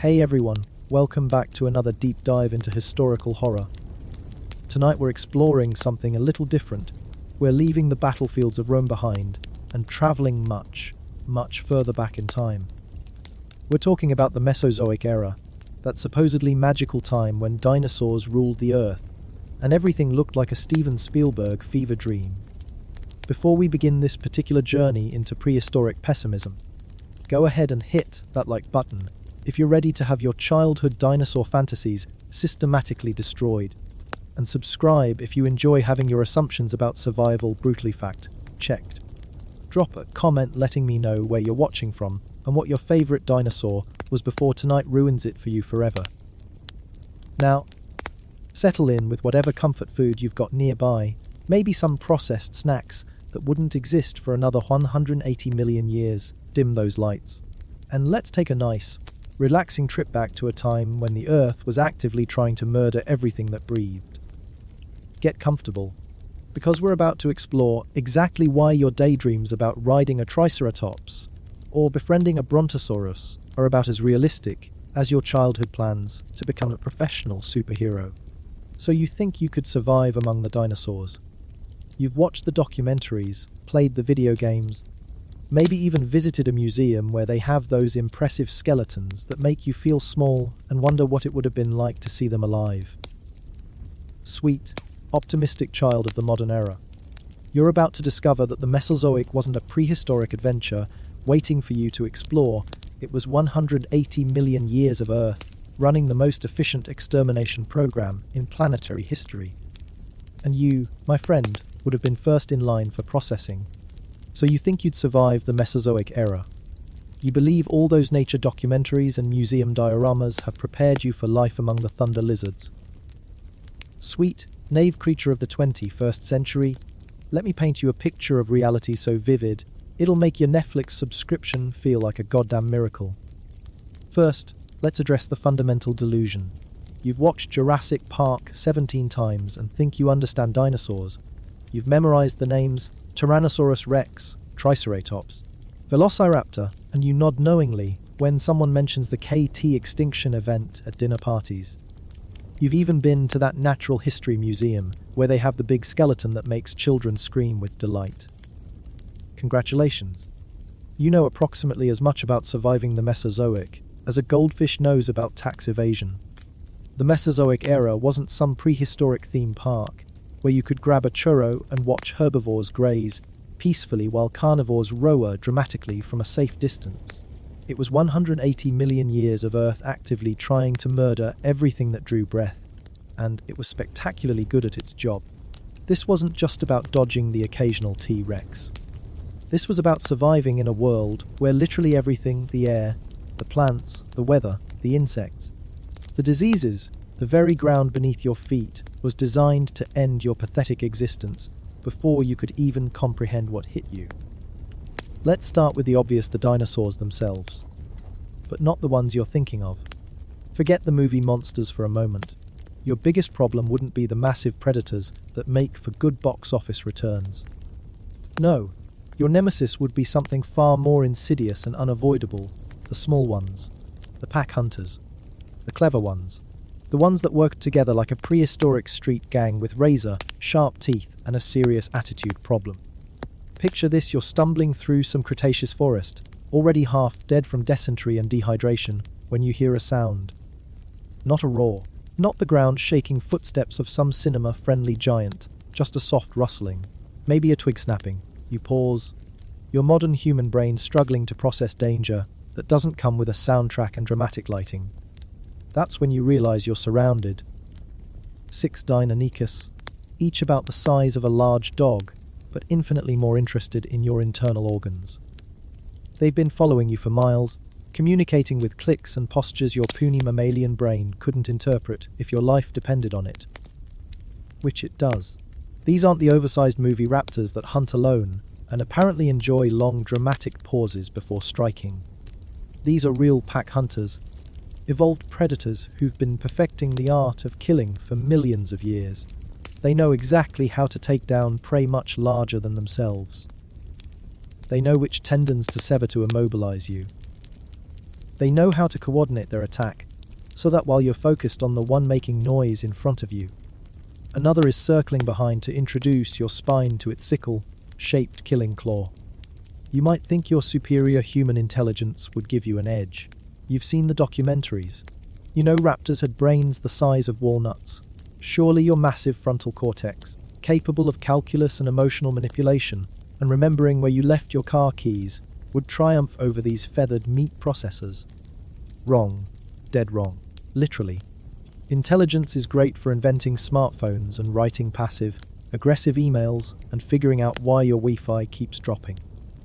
Hey everyone, welcome back to another deep dive into historical horror. Tonight we're exploring something a little different. We're leaving the battlefields of Rome behind and traveling much, much further back in time. We're talking about the Mesozoic era, that supposedly magical time when dinosaurs ruled the earth and everything looked like a Steven Spielberg fever dream. Before we begin this particular journey into prehistoric pessimism, go ahead and hit that like button if you're ready to have your childhood dinosaur fantasies systematically destroyed, and subscribe if you enjoy having your assumptions about survival brutally fact-checked. Drop a comment letting me know where you're watching from and what your favorite dinosaur was before tonight ruins it for you forever. Now, settle in with whatever comfort food you've got nearby, maybe some processed snacks that wouldn't exist for another 180 million years. Dim those lights. And let's take a nice, relaxing trip back to a time when the Earth was actively trying to murder everything that breathed. Get comfortable, because we're about to explore exactly why your daydreams about riding a Triceratops or befriending a Brontosaurus are about as realistic as your childhood plans to become a professional superhero. So you think you could survive among the dinosaurs? You've watched the documentaries, played the video games, maybe even visited a museum where they have those impressive skeletons that make you feel small and wonder what it would have been like to see them alive. Sweet, optimistic child of the modern era, you're about to discover that the Mesozoic wasn't a prehistoric adventure waiting for you to explore. It was 180 million years of Earth running the most efficient extermination program in planetary history. And you, my friend, would have been first in line for processing. So you think you'd survive the Mesozoic era. You believe all those nature documentaries and museum dioramas have prepared you for life among the thunder lizards. Sweet, naive creature of the 21st century, let me paint you a picture of reality so vivid, it'll make your Netflix subscription feel like a goddamn miracle. First, let's address the fundamental delusion. You've watched Jurassic Park 17 times and think you understand dinosaurs. You've memorized the names Tyrannosaurus Rex, Triceratops, Velociraptor, and you nod knowingly when someone mentions the KT extinction event at dinner parties. You've even been to that natural history museum where they have the big skeleton that makes children scream with delight. Congratulations. You know approximately as much about surviving the Mesozoic as a goldfish knows about tax evasion. The Mesozoic era wasn't some prehistoric theme park where you could grab a churro and watch herbivores graze peacefully while carnivores roar dramatically from a safe distance. It was 180 million years of Earth actively trying to murder everything that drew breath, and it was spectacularly good at its job. This wasn't just about dodging the occasional T-Rex. This was about surviving in a world where literally everything, the air, the plants, the weather, the insects, the diseases, the very ground beneath your feet was designed to end your pathetic existence before you could even comprehend what hit you. Let's start with the obvious, the dinosaurs themselves. But not the ones you're thinking of. Forget the movie monsters for a moment. Your biggest problem wouldn't be the massive predators that make for good box office returns. No, your nemesis would be something far more insidious and unavoidable. The small ones, the pack hunters, the clever ones, the ones that worked together like a prehistoric street gang with razor, sharp teeth, and a serious attitude problem. Picture this: you're stumbling through some Cretaceous forest, already half dead from dysentery and dehydration, when you hear a sound. Not a roar, not the ground shaking footsteps of some cinema-friendly giant, just a soft rustling, maybe a twig snapping. You pause, your modern human brain struggling to process danger that doesn't come with a soundtrack and dramatic lighting. That's when you realize you're surrounded. 6 Deinonychus, each about the size of a large dog, but infinitely more interested in your internal organs. They've been following you for miles, communicating with clicks and postures your puny mammalian brain couldn't interpret if your life depended on it. Which it does. These aren't the oversized movie raptors that hunt alone and apparently enjoy long dramatic pauses before striking. These are real pack hunters, evolved predators who've been perfecting the art of killing for millions of years. They know exactly how to take down prey much larger than themselves. They know which tendons to sever to immobilize you. They know how to coordinate their attack, so that while you're focused on the one making noise in front of you, another is circling behind to introduce your spine to its sickle-shaped killing claw. You might think your superior human intelligence would give you an edge. You've seen the documentaries. You know raptors had brains the size of walnuts. Surely your massive frontal cortex, capable of calculus and emotional manipulation, and remembering where you left your car keys, would triumph over these feathered meat processors. Wrong. Dead wrong. Literally. Intelligence is great for inventing smartphones and writing passive, aggressive emails and figuring out why your Wi-Fi keeps dropping.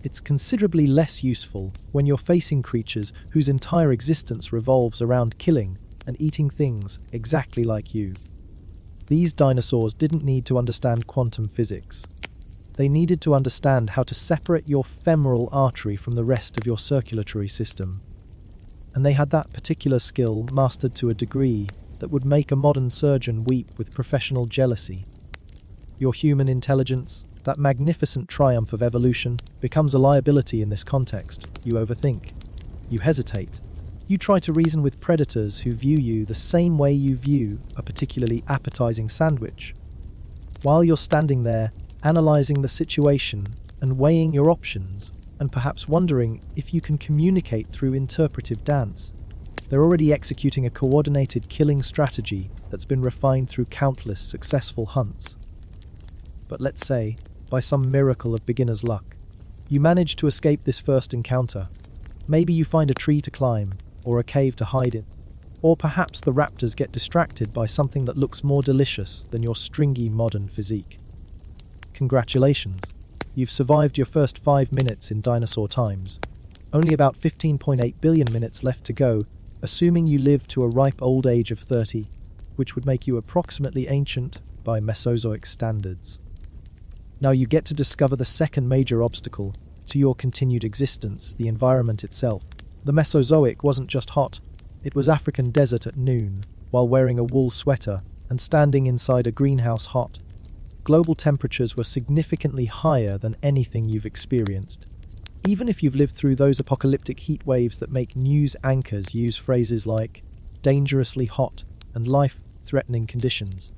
It's considerably less useful when you're facing creatures whose entire existence revolves around killing and eating things exactly like you. These dinosaurs didn't need to understand quantum physics. They needed to understand how to separate your femoral artery from the rest of your circulatory system. And they had that particular skill mastered to a degree that would make a modern surgeon weep with professional jealousy. Your human intelligence, that magnificent triumph of evolution, becomes a liability in this context. You overthink. You hesitate. You try to reason with predators who view you the same way you view a particularly appetizing sandwich. While you're standing there, analyzing the situation and weighing your options, and perhaps wondering if you can communicate through interpretive dance, they're already executing a coordinated killing strategy that's been refined through countless successful hunts. But let's say, by some miracle of beginner's luck, you manage to escape this first encounter. Maybe you find a tree to climb, or a cave to hide in. Or perhaps the raptors get distracted by something that looks more delicious than your stringy modern physique. Congratulations, you've survived your first 5 minutes in dinosaur times. Only about 15.8 billion minutes left to go, assuming you live to a ripe old age of 30, which would make you approximately ancient by Mesozoic standards. Now you get to discover the second major obstacle to your continued existence, the environment itself. The Mesozoic wasn't just hot, it was African desert at noon, while wearing a wool sweater and standing inside a greenhouse hot. Global temperatures were significantly higher than anything you've experienced. Even if you've lived through those apocalyptic heat waves that make news anchors use phrases like dangerously hot and life-threatening conditions,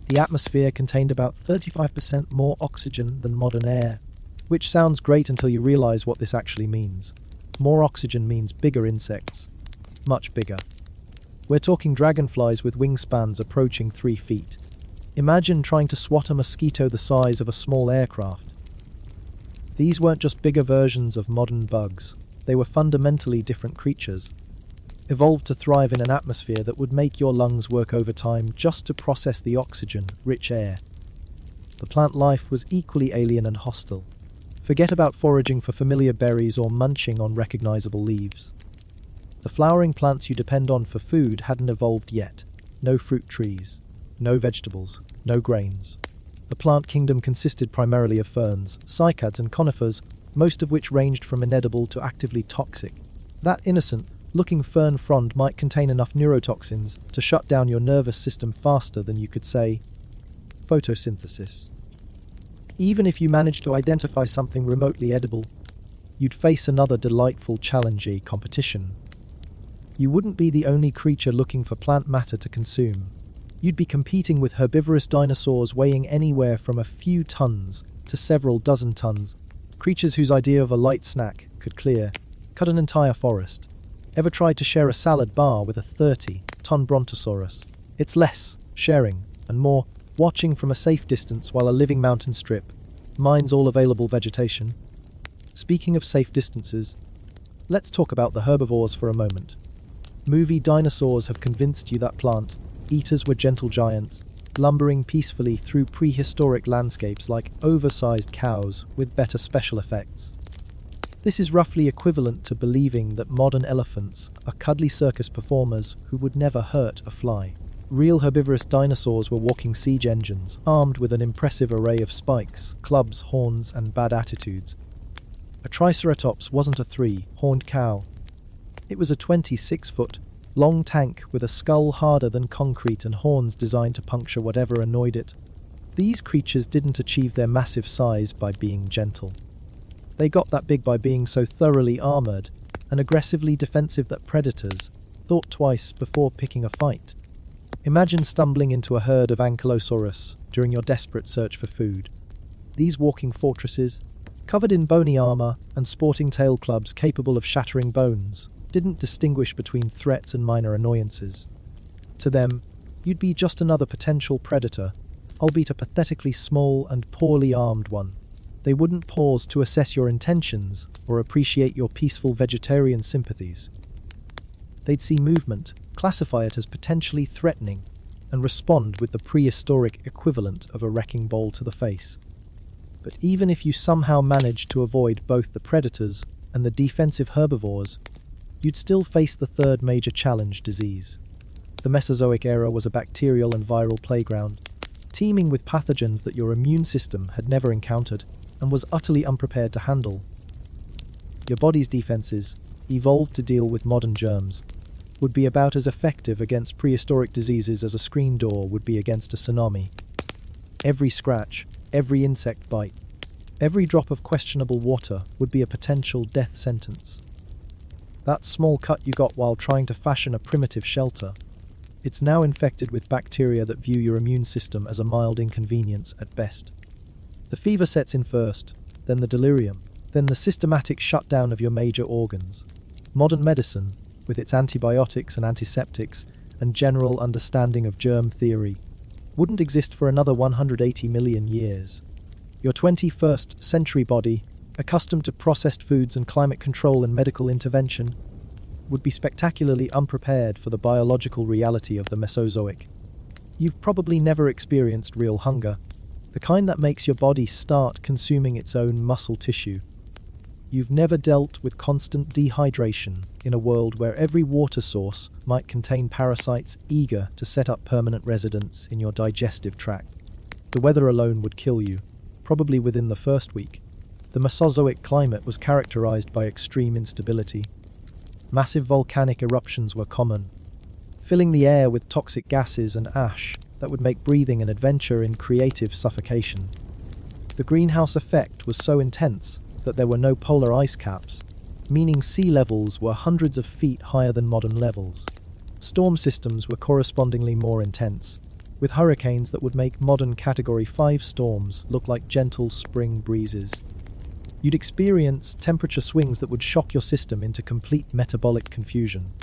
the atmosphere contained about 35% more oxygen than modern air, which sounds great until you realize what this actually means. More oxygen means bigger insects. Much bigger. We're talking dragonflies with wingspans approaching 3 feet. Imagine trying to swat a mosquito the size of a small aircraft. These weren't just bigger versions of modern bugs. They were fundamentally different creatures, evolved to thrive in an atmosphere that would make your lungs work overtime just to process the oxygen-rich air. The plant life was equally alien and hostile. Forget about foraging for familiar berries or munching on recognizable leaves. The flowering plants you depend on for food hadn't evolved yet. No fruit trees, no vegetables, no grains. The plant kingdom consisted primarily of ferns, cycads and conifers, most of which ranged from inedible to actively toxic. That innocent-looking fern frond might contain enough neurotoxins to shut down your nervous system faster than you could say photosynthesis. Even if you managed to identify something remotely edible, you'd face another delightful challenging competition. You wouldn't be the only creature looking for plant matter to consume. You'd be competing with herbivorous dinosaurs weighing anywhere from a few tons to several dozen tons, creatures whose idea of a light snack could cut an entire forest. Ever tried to share a salad bar with a 30-ton brontosaurus? It's less sharing and more watching from a safe distance while a living mountain strip mines all available vegetation. Speaking of safe distances, let's talk about the herbivores for a moment. Movie dinosaurs have convinced you that plant eaters were gentle giants, lumbering peacefully through prehistoric landscapes like oversized cows with better special effects. This is roughly equivalent to believing that modern elephants are cuddly circus performers who would never hurt a fly. Real herbivorous dinosaurs were walking siege engines, armed with an impressive array of spikes, clubs, horns, and bad attitudes. A triceratops wasn't a 3-horned cow. It was a 26-foot, long tank with a skull harder than concrete and horns designed to puncture whatever annoyed it. These creatures didn't achieve their massive size by being gentle. They got that big by being so thoroughly armored and aggressively defensive that predators thought twice before picking a fight. Imagine stumbling into a herd of Ankylosaurus during your desperate search for food. These walking fortresses, covered in bony armor and sporting tail clubs capable of shattering bones, didn't distinguish between threats and minor annoyances. To them, you'd be just another potential predator, albeit a pathetically small and poorly armed one. They wouldn't pause to assess your intentions or appreciate your peaceful vegetarian sympathies. They'd see movement, classify it as potentially threatening, and respond with the prehistoric equivalent of a wrecking ball to the face. But even if you somehow managed to avoid both the predators and the defensive herbivores, you'd still face the third major challenge: disease. The Mesozoic era was a bacterial and viral playground, teeming with pathogens that your immune system had never encountered and was utterly unprepared to handle. Your body's defenses, evolved to deal with modern germs, would be about as effective against prehistoric diseases as a screen door would be against a tsunami. Every scratch, every insect bite, every drop of questionable water would be a potential death sentence. That small cut you got while trying to fashion a primitive shelter, it's now infected with bacteria that view your immune system as a mild inconvenience at best. The fever sets in first, then the delirium, then the systematic shutdown of your major organs. Modern medicine, with its antibiotics and antiseptics and general understanding of germ theory, wouldn't exist for another 180 million years. Your 21st century body, accustomed to processed foods and climate control and medical intervention, would be spectacularly unprepared for the biological reality of the Mesozoic. You've probably never experienced real hunger, the kind that makes your body start consuming its own muscle tissue. You've never dealt with constant dehydration in a world where every water source might contain parasites eager to set up permanent residence in your digestive tract. The weather alone would kill you, probably within the first week. The Mesozoic climate was characterized by extreme instability. Massive volcanic eruptions were common, filling the air with toxic gases and ash that would make breathing an adventure in creative suffocation. The greenhouse effect was so intense that there were no polar ice caps, meaning sea levels were hundreds of feet higher than modern levels. Storm systems were correspondingly more intense, with hurricanes that would make modern Category 5 storms look like gentle spring breezes. You'd experience temperature swings that would shock your system into complete metabolic confusion.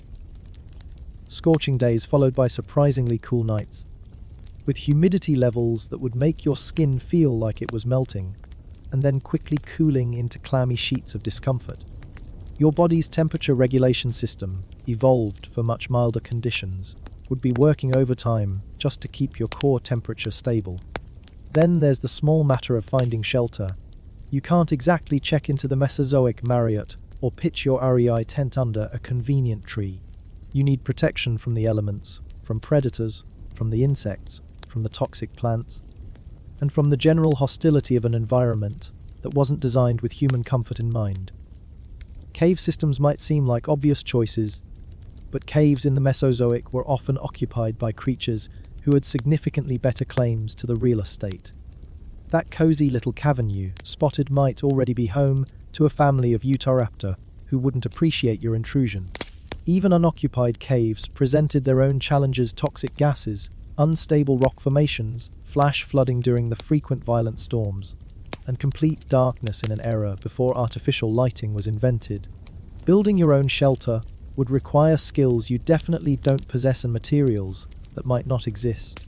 Scorching days followed by surprisingly cool nights, with humidity levels that would make your skin feel like it was melting, and then quickly cooling into clammy sheets of discomfort. Your body's temperature regulation system, evolved for much milder conditions, would be working overtime just to keep your core temperature stable. Then there's the small matter of finding shelter. You can't exactly check into the Mesozoic Marriott or pitch your REI tent under a convenient tree. You need protection from the elements, from predators, from the insects, from the toxic plants, and from the general hostility of an environment that wasn't designed with human comfort in mind. Cave systems might seem like obvious choices, but caves in the Mesozoic were often occupied by creatures who had significantly better claims to the real estate. That cozy little cavern you spotted might already be home to a family of Utahraptor who wouldn't appreciate your intrusion. Even unoccupied caves presented their own challenges: toxic gases, unstable rock formations, flash flooding during the frequent violent storms, and complete darkness in an era before artificial lighting was invented. Building your own shelter would require skills you definitely don't possess and materials that might not exist.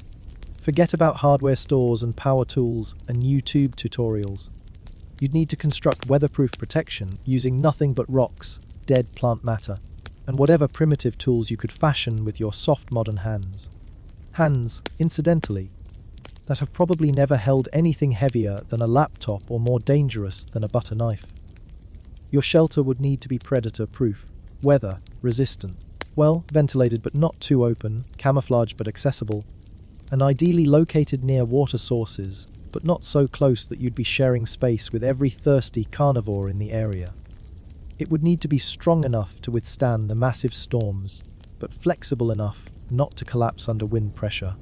Forget about hardware stores and power tools and YouTube tutorials. You'd need to construct weatherproof protection using nothing but rocks, dead plant matter, and whatever primitive tools you could fashion with your soft modern hands. Hands, incidentally, that have probably never held anything heavier than a laptop or more dangerous than a butter knife. Your shelter would need to be predator-proof, weather-resistant, well ventilated but not too open, camouflaged but accessible, and ideally located near water sources, but not so close that you'd be sharing space with every thirsty carnivore in the area. It would need to be strong enough to withstand the massive storms, but flexible enough not to collapse under wind pressure.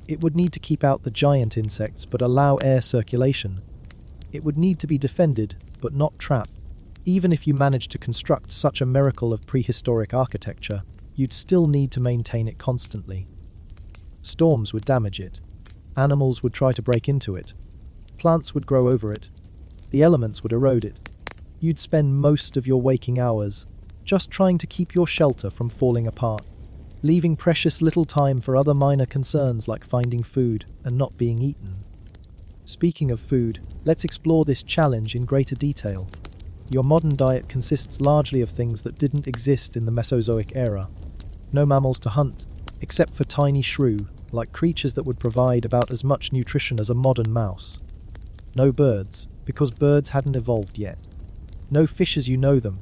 It would need to keep out the giant insects but allow air circulation. It would need to be defended but not trapped. Even if you managed to construct such a miracle of prehistoric architecture, you'd still need to maintain it constantly. Storms would damage it. Animals would try to break into it. Plants would grow over it. The elements would erode it. You'd spend most of your waking hours just trying to keep your shelter from falling apart, leaving precious little time for other minor concerns like finding food and not being eaten. Speaking of food, let's explore this challenge in greater detail. Your modern diet consists largely of things that didn't exist in the Mesozoic era. No mammals to hunt, except for tiny shrew, like creatures that would provide about as much nutrition as a modern mouse. No birds, because birds hadn't evolved yet. No fish as you know them,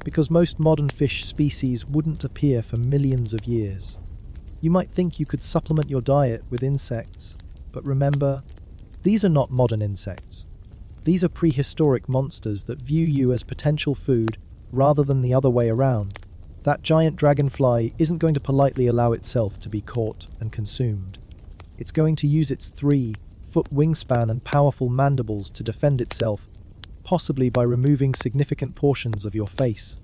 because most modern fish species wouldn't appear for millions of years. You might think you could supplement your diet with insects, but remember, these are not modern insects. These are prehistoric monsters that view you as potential food rather than the other way around. That giant dragonfly isn't going to politely allow itself to be caught and consumed. It's going to use its 3-foot wingspan and powerful mandibles to defend itself, possibly by removing significant portions of your face.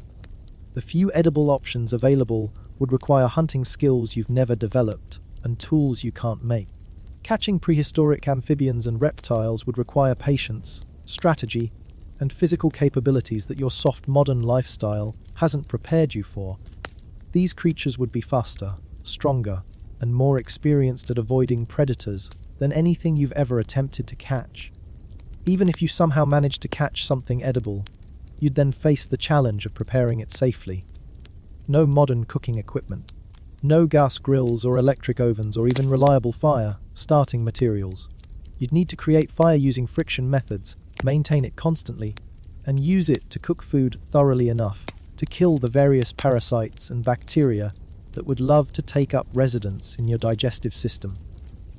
The few edible options available would require hunting skills you've never developed and tools you can't make. Catching prehistoric amphibians and reptiles would require patience, strategy, and physical capabilities that your soft modern lifestyle hasn't prepared you for. These creatures would be faster, stronger, and more experienced at avoiding predators than anything you've ever attempted to catch. Even if you somehow managed to catch something edible, you'd then face the challenge of preparing it safely. No modern cooking equipment. No gas grills or electric ovens or even reliable fire starting materials. You'd need to create fire using friction methods, maintain it constantly, and use it to cook food thoroughly enough to kill the various parasites and bacteria that would love to take up residence in your digestive system.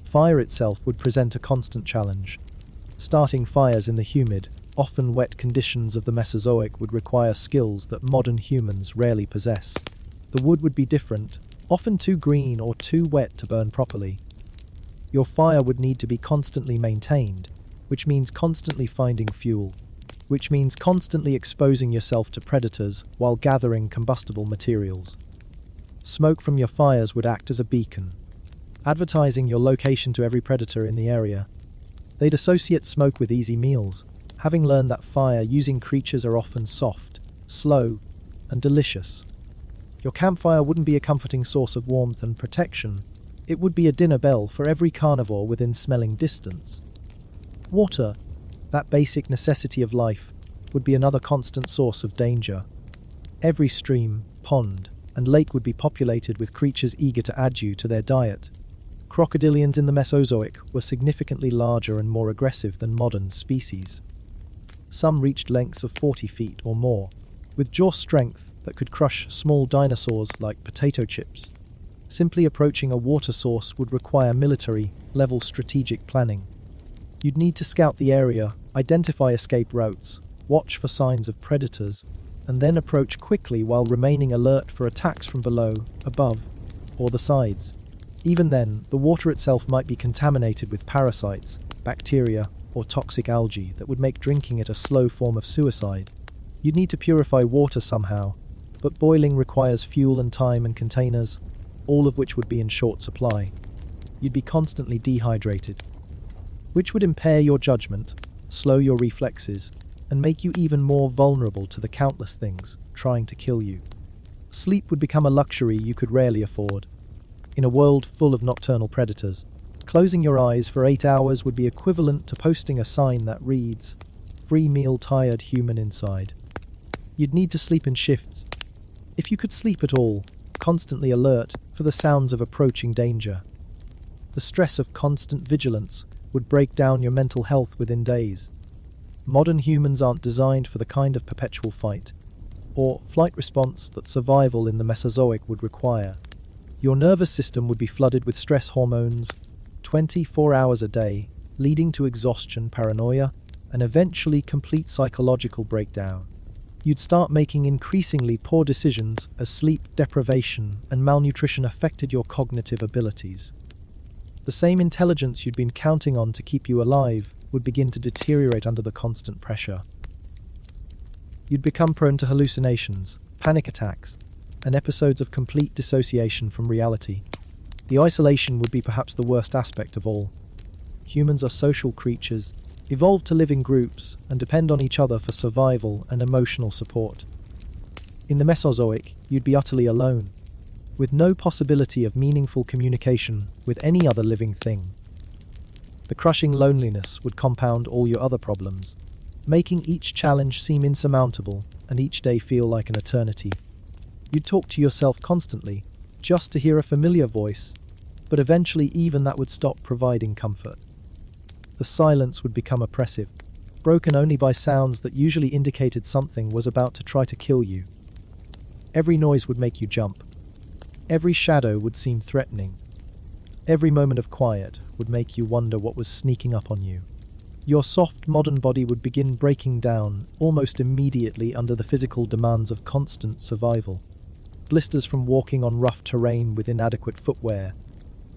Fire itself would present a constant challenge. Starting fires in the humid, often wet conditions of the Mesozoic would require skills that modern humans rarely possess. The wood would be different, often too green or too wet to burn properly. Your fire would need to be constantly maintained, which means constantly finding fuel, which means constantly exposing yourself to predators while gathering combustible materials. Smoke from your fires would act as a beacon, advertising your location to every predator in the area. They'd associate smoke with easy meals, having learned that fire-using creatures are often soft, slow, and delicious. Your campfire wouldn't be a comforting source of warmth and protection. It would be a dinner bell for every carnivore within smelling distance. Water, that basic necessity of life, would be another constant source of danger. Every stream, pond, and lake would be populated with creatures eager to add you to their diet. Crocodilians in the Mesozoic were significantly larger and more aggressive than modern species. Some reached lengths of 40 feet or more, with jaw strength that could crush small dinosaurs like potato chips. Simply approaching a water source would require military-level strategic planning. You'd need to scout the area, identify escape routes, watch for signs of predators, and then approach quickly while remaining alert for attacks from below, above, or the sides. Even then, the water itself might be contaminated with parasites, bacteria, or toxic algae that would make drinking it a slow form of suicide. You'd need to purify water somehow, but boiling requires fuel and time and containers, all of which would be in short supply. You'd be constantly dehydrated, which would impair your judgment, slow your reflexes, and make you even more vulnerable to the countless things trying to kill you. Sleep would become a luxury you could rarely afford. In a world full of nocturnal predators, closing your eyes for 8 hours would be equivalent to posting a sign that reads, "Free meal, tired human inside." You'd need to sleep in shifts. If you could sleep at all, constantly alert for the sounds of approaching danger. The stress of constant vigilance would break down your mental health within days. Modern humans aren't designed for the kind of perpetual fight or flight response that survival in the Mesozoic would require. Your nervous system would be flooded with stress hormones 24 hours a day, leading to exhaustion, paranoia, and eventually complete psychological breakdown. You'd start making increasingly poor decisions as sleep deprivation and malnutrition affected your cognitive abilities. The same intelligence you'd been counting on to keep you alive would begin to deteriorate under the constant pressure. You'd become prone to hallucinations, panic attacks, and episodes of complete dissociation from reality. The isolation would be perhaps the worst aspect of all. Humans are social creatures, evolved to live in groups and depend on each other for survival and emotional support. In the Mesozoic, you'd be utterly alone, with no possibility of meaningful communication with any other living thing. The crushing loneliness would compound all your other problems, making each challenge seem insurmountable and each day feel like an eternity. You'd talk to yourself constantly, just to hear a familiar voice, but eventually even that would stop providing comfort. The silence would become oppressive, broken only by sounds that usually indicated something was about to try to kill you. Every noise would make you jump. Every shadow would seem threatening. Every moment of quiet would make you wonder what was sneaking up on you. Your soft modern body would begin breaking down almost immediately under the physical demands of constant survival. Blisters from walking on rough terrain with inadequate footwear,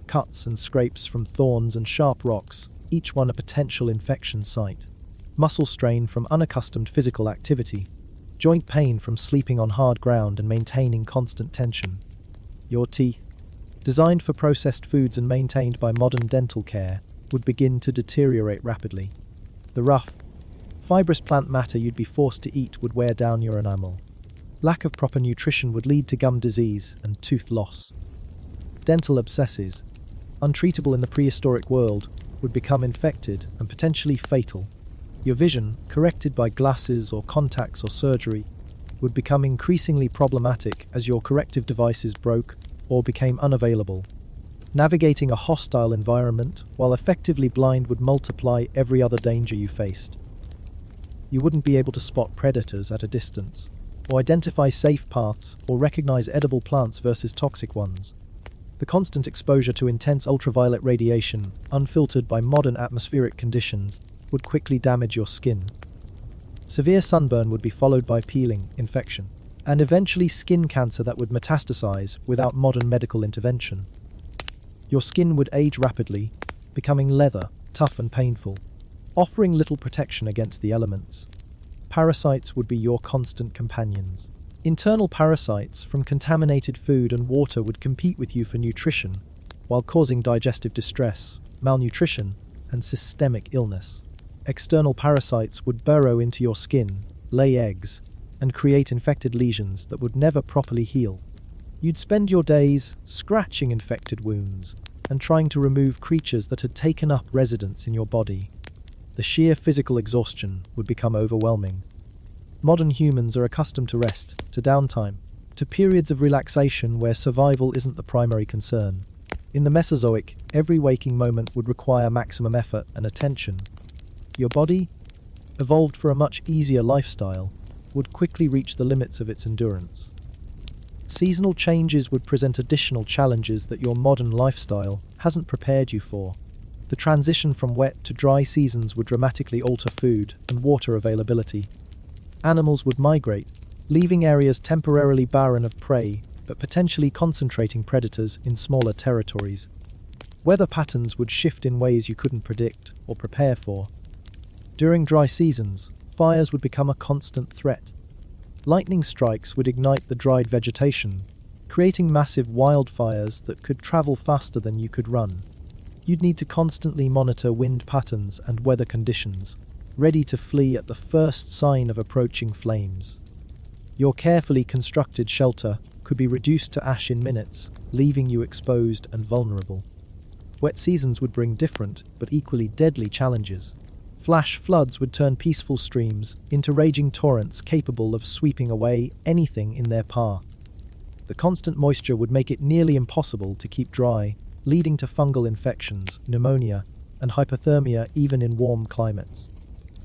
cuts and scrapes from thorns and sharp rocks, each one a potential infection site. Muscle strain from unaccustomed physical activity. Joint pain from sleeping on hard ground and maintaining constant tension. Your teeth, designed for processed foods and maintained by modern dental care, would begin to deteriorate rapidly. The rough, fibrous plant matter you'd be forced to eat would wear down your enamel. Lack of proper nutrition would lead to gum disease and tooth loss. Dental abscesses, untreatable in the prehistoric world, would become infected and potentially fatal. Your vision, corrected by glasses or contacts or surgery, would become increasingly problematic as your corrective devices broke or became unavailable. Navigating a hostile environment while effectively blind would multiply every other danger you faced. You wouldn't be able to spot predators at a distance, or identify safe paths or recognize edible plants versus toxic ones. The constant exposure to intense ultraviolet radiation, unfiltered by modern atmospheric conditions, would quickly damage your skin. Severe sunburn would be followed by peeling, infection, and eventually skin cancer that would metastasize without modern medical intervention. Your skin would age rapidly, becoming leather, tough and painful, offering little protection against the elements. Parasites would be your constant companions. Internal parasites from contaminated food and water would compete with you for nutrition, while causing digestive distress, malnutrition, and systemic illness. External parasites would burrow into your skin, lay eggs, and create infected lesions that would never properly heal. You'd spend your days scratching infected wounds and trying to remove creatures that had taken up residence in your body. The sheer physical exhaustion would become overwhelming. Modern humans are accustomed to rest, to downtime, to periods of relaxation where survival isn't the primary concern. In the Mesozoic, every waking moment would require maximum effort and attention. Your body, evolved for a much easier lifestyle, would quickly reach the limits of its endurance. Seasonal changes would present additional challenges that your modern lifestyle hasn't prepared you for. The transition from wet to dry seasons would dramatically alter food and water availability. Animals would migrate, leaving areas temporarily barren of prey, but potentially concentrating predators in smaller territories. Weather patterns would shift in ways you couldn't predict or prepare for. During dry seasons, fires would become a constant threat. Lightning strikes would ignite the dried vegetation, creating massive wildfires that could travel faster than you could run. You'd need to constantly monitor wind patterns and weather conditions, ready to flee at the first sign of approaching flames. Your carefully constructed shelter could be reduced to ash in minutes, leaving you exposed and vulnerable. Wet seasons would bring different, but equally deadly challenges. Flash floods would turn peaceful streams into raging torrents capable of sweeping away anything in their path. The constant moisture would make it nearly impossible to keep dry, leading to fungal infections, pneumonia, and hypothermia even in warm climates.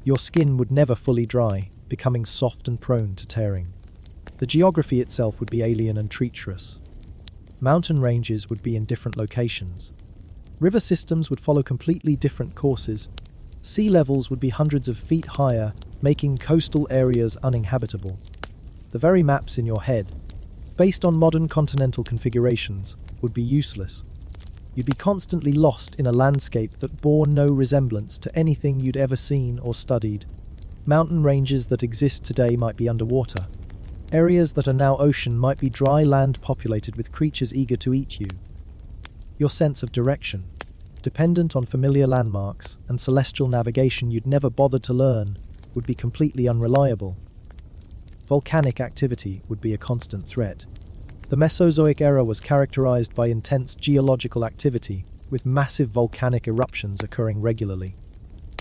Your skin would never fully dry, becoming soft and prone to tearing. The geography itself would be alien and treacherous. Mountain ranges would be in different locations. River systems would follow completely different courses. Sea levels would be hundreds of feet higher, making coastal areas uninhabitable. The very maps in your head, based on modern continental configurations, would be useless. You'd be constantly lost in a landscape that bore no resemblance to anything you'd ever seen or studied. Mountain ranges that exist today might be underwater. Areas that are now ocean might be dry land populated with creatures eager to eat you. Your sense of direction, dependent on familiar landmarks and celestial navigation you'd never bothered to learn, would be completely unreliable. Volcanic activity would be a constant threat. The Mesozoic era was characterized by intense geological activity, with massive volcanic eruptions occurring regularly.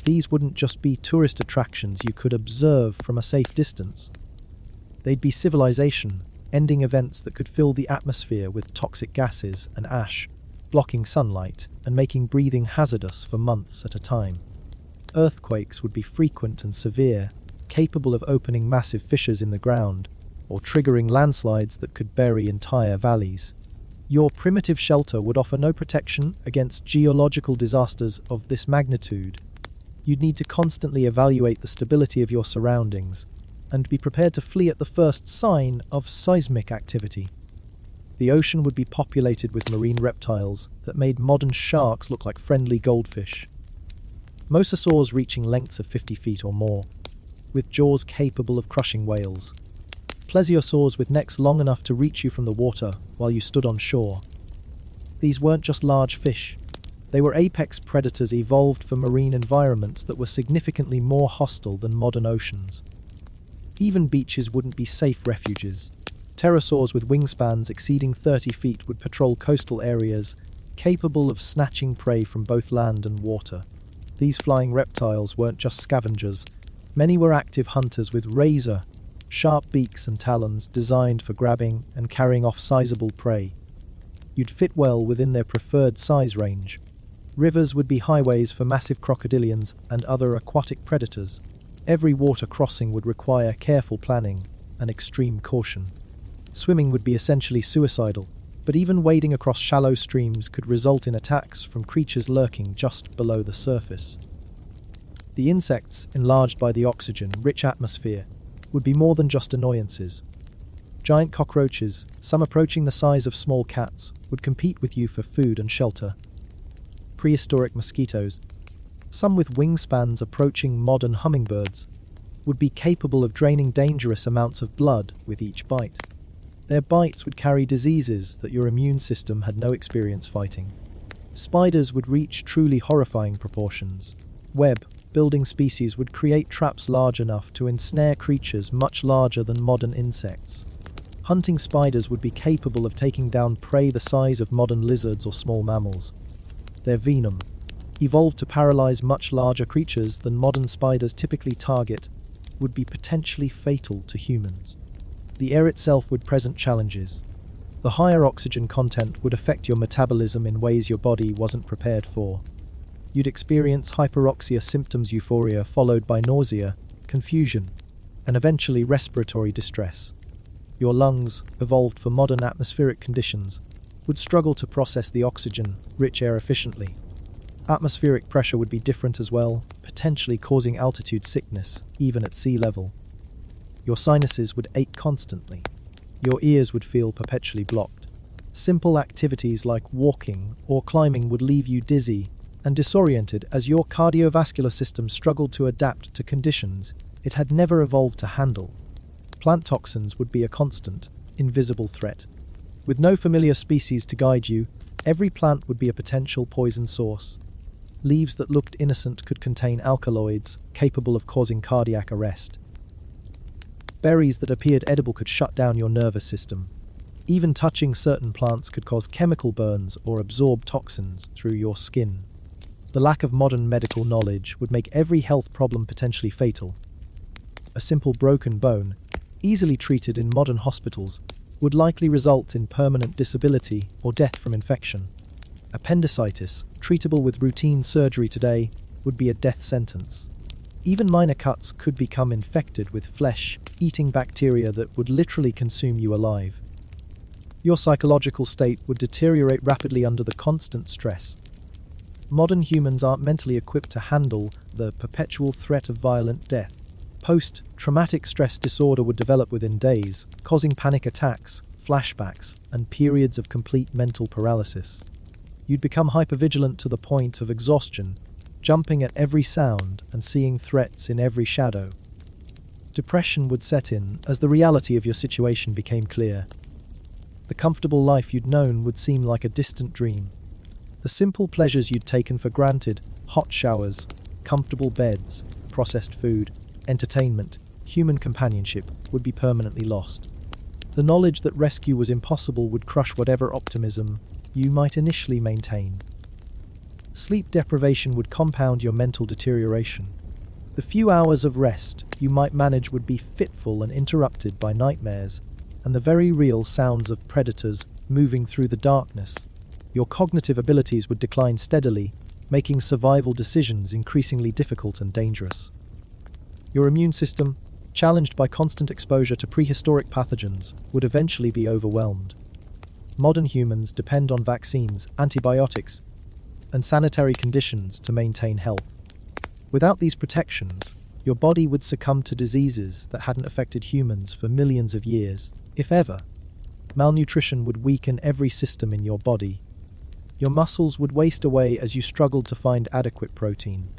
These wouldn't just be tourist attractions you could observe from a safe distance. They'd be civilization, ending events that could fill the atmosphere with toxic gases and ash, blocking sunlight and making breathing hazardous for months at a time. Earthquakes would be frequent and severe, capable of opening massive fissures in the ground, or triggering landslides that could bury entire valleys. Your primitive shelter would offer no protection against geological disasters of this magnitude. You'd need to constantly evaluate the stability of your surroundings and be prepared to flee at the first sign of seismic activity. The ocean would be populated with marine reptiles that made modern sharks look like friendly goldfish. Mosasaurs reaching lengths of 50 feet or more, with jaws capable of crushing whales. Plesiosaurs with necks long enough to reach you from the water while you stood on shore. These weren't just large fish. They were apex predators evolved for marine environments that were significantly more hostile than modern oceans. Even beaches wouldn't be safe refuges. Pterosaurs with wingspans exceeding 30 feet would patrol coastal areas, capable of snatching prey from both land and water. These flying reptiles weren't just scavengers. Many were active hunters with razor-sharp beaks and talons designed for grabbing and carrying off sizable prey. You'd fit well within their preferred size range. Rivers would be highways for massive crocodilians and other aquatic predators. Every water crossing would require careful planning and extreme caution. Swimming would be essentially suicidal, but even wading across shallow streams could result in attacks from creatures lurking just below the surface. The insects, enlarged by the oxygen-rich atmosphere, would be more than just annoyances. Giant cockroaches, some approaching the size of small cats, would compete with you for food and shelter. Prehistoric mosquitoes, some with wingspans approaching modern hummingbirds, would be capable of draining dangerous amounts of blood with each bite. Their bites would carry diseases that your immune system had no experience fighting. Spiders would reach truly horrifying proportions. Web-building species would create traps large enough to ensnare creatures much larger than modern insects. Hunting spiders would be capable of taking down prey the size of modern lizards or small mammals. Their venom, evolved to paralyze much larger creatures than modern spiders typically target, would be potentially fatal to humans. The air itself would present challenges. The higher oxygen content would affect your metabolism in ways your body wasn't prepared for. You'd experience hyperoxia symptoms, euphoria followed by nausea, confusion, and eventually respiratory distress. Your lungs, evolved for modern atmospheric conditions, would struggle to process the oxygen-rich air efficiently. Atmospheric pressure would be different as well, potentially causing altitude sickness, even at sea level. Your sinuses would ache constantly. Your ears would feel perpetually blocked. Simple activities like walking or climbing would leave you dizzy and disoriented as your cardiovascular system struggled to adapt to conditions it had never evolved to handle. Plant toxins would be a constant, invisible threat. With no familiar species to guide you, every plant would be a potential poison source. Leaves that looked innocent could contain alkaloids capable of causing cardiac arrest. Berries that appeared edible could shut down your nervous system. Even touching certain plants could cause chemical burns or absorb toxins through your skin. The lack of modern medical knowledge would make every health problem potentially fatal. A simple broken bone, easily treated in modern hospitals, would likely result in permanent disability or death from infection. Appendicitis, treatable with routine surgery today, would be a death sentence. Even minor cuts could become infected with flesh-eating bacteria that would literally consume you alive. Your psychological state would deteriorate rapidly under the constant stress. Modern humans aren't mentally equipped to handle the perpetual threat of violent death. Post-traumatic stress disorder would develop within days, causing panic attacks, flashbacks, and periods of complete mental paralysis. You'd become hypervigilant to the point of exhaustion, jumping at every sound and seeing threats in every shadow. Depression would set in as the reality of your situation became clear. The comfortable life you'd known would seem like a distant dream. The simple pleasures you'd taken for granted, hot showers, comfortable beds, processed food, entertainment, human companionship, would be permanently lost. The knowledge that rescue was impossible would crush whatever optimism you might initially maintain. Sleep deprivation would compound your mental deterioration. The few hours of rest you might manage would be fitful and interrupted by nightmares, and the very real sounds of predators moving through the darkness. Your cognitive abilities would decline steadily, making survival decisions increasingly difficult and dangerous. Your immune system, challenged by constant exposure to prehistoric pathogens, would eventually be overwhelmed. Modern humans depend on vaccines, antibiotics, and sanitary conditions to maintain health. Without these protections, your body would succumb to diseases that hadn't affected humans for millions of years, if ever. Malnutrition would weaken every system in your body. Your muscles would waste away as you struggled to find adequate protein.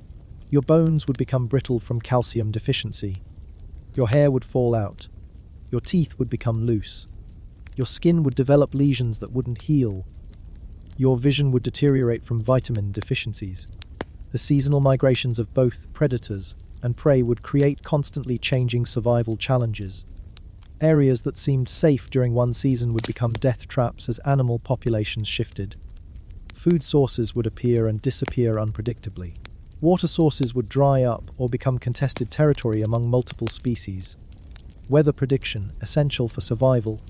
Your bones would become brittle from calcium deficiency. Your hair would fall out. Your teeth would become loose. Your skin would develop lesions that wouldn't heal. Your vision would deteriorate from vitamin deficiencies. The seasonal migrations of both predators and prey would create constantly changing survival challenges. Areas that seemed safe during one season would become death traps as animal populations shifted. Food sources would appear and disappear unpredictably. Water sources would dry up or become contested territory among multiple species. Weather prediction, essential for survival,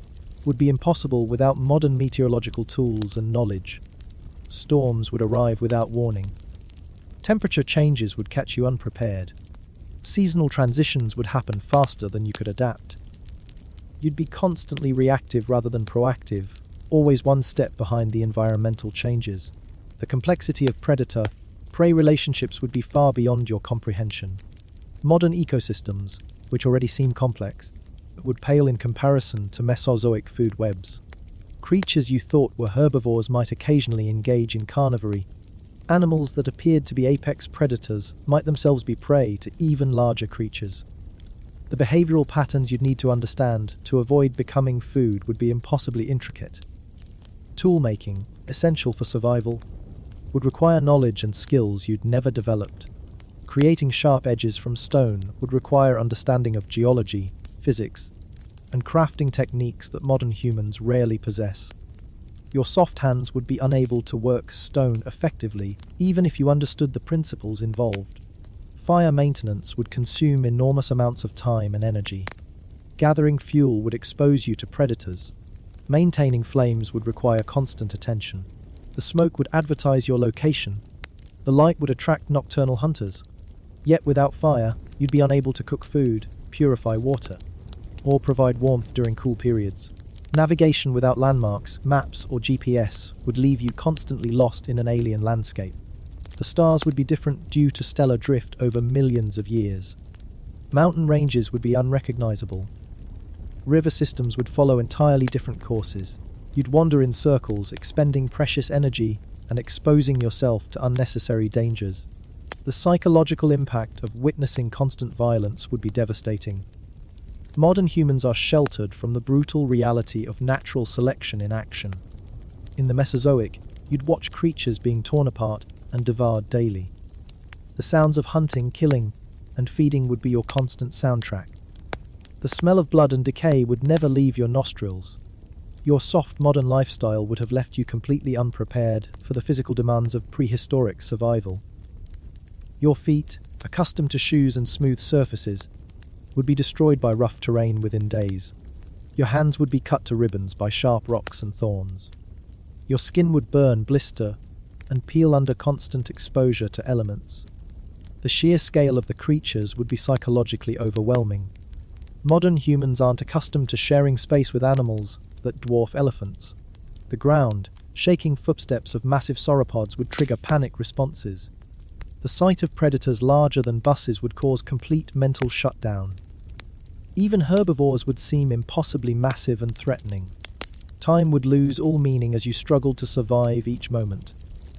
would be impossible without modern meteorological tools and knowledge. Storms would arrive without warning. Temperature changes would catch you unprepared. Seasonal transitions would happen faster than you could adapt. You'd be constantly reactive rather than proactive, always one step behind the environmental changes. The complexity of predator-prey relationships would be far beyond your comprehension. Modern ecosystems, which already seem complex, would pale in comparison to Mesozoic food webs. Creatures you thought were herbivores might occasionally engage in carnivory. Animals that appeared to be apex predators might themselves be prey to even larger creatures. The behavioral patterns you'd need to understand to avoid becoming food would be impossibly intricate. Tool-making, essential for survival, would require knowledge and skills you'd never developed. Creating sharp edges from stone would require understanding of geology, physics, and crafting techniques that modern humans rarely possess. Your soft hands would be unable to work stone effectively, even if you understood the principles involved. Fire maintenance would consume enormous amounts of time and energy. Gathering fuel would expose you to predators. Maintaining flames would require constant attention. The smoke would advertise your location. The light would attract nocturnal hunters. Yet without fire, you'd be unable to cook food, purify water, or provide warmth during cool periods. Navigation without landmarks, maps, or GPS would leave you constantly lost in an alien landscape. The stars would be different due to stellar drift over millions of years. Mountain ranges would be unrecognizable. River systems would follow entirely different courses. You'd wander in circles, expending precious energy and exposing yourself to unnecessary dangers. The psychological impact of witnessing constant violence would be devastating. Modern humans are sheltered from the brutal reality of natural selection in action. In the Mesozoic, you'd watch creatures being torn apart and devoured daily. The sounds of hunting, killing, and feeding would be your constant soundtrack. The smell of blood and decay would never leave your nostrils. Your soft modern lifestyle would have left you completely unprepared for the physical demands of prehistoric survival. Your feet, accustomed to shoes and smooth surfaces, would be destroyed by rough terrain within days. Your hands would be cut to ribbons by sharp rocks and thorns. Your skin would burn, blister, and peel under constant exposure to elements. The sheer scale of the creatures would be psychologically overwhelming. Modern humans aren't accustomed to sharing space with animals that dwarf elephants. The ground, shaking footsteps of massive sauropods would trigger panic responses. The sight of predators larger than buses would cause complete mental shutdown. Even herbivores would seem impossibly massive and threatening. Time would lose all meaning as you struggled to survive each moment.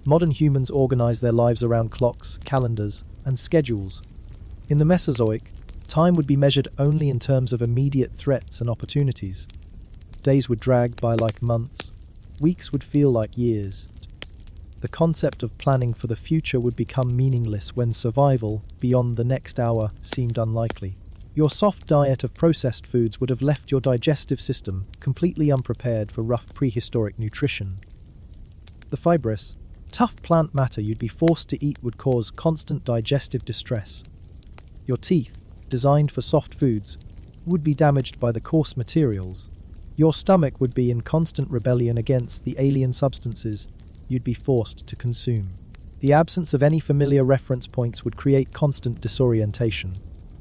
Modern humans organize their lives around clocks, calendars, and schedules. In the Mesozoic, Time would be measured only in terms of immediate threats and opportunities. Days would drag by like months, weeks would feel like years. The concept of planning for the future would become meaningless when survival, beyond the next hour, seemed unlikely. Your soft diet of processed foods would have left your digestive system completely unprepared for rough prehistoric nutrition. The fibrous, tough plant matter you'd be forced to eat would cause constant digestive distress. Your teeth, designed for soft foods, would be damaged by the coarse materials. Your stomach would be in constant rebellion against the alien substances you'd be forced to consume. The absence of any familiar reference points would create constant disorientation.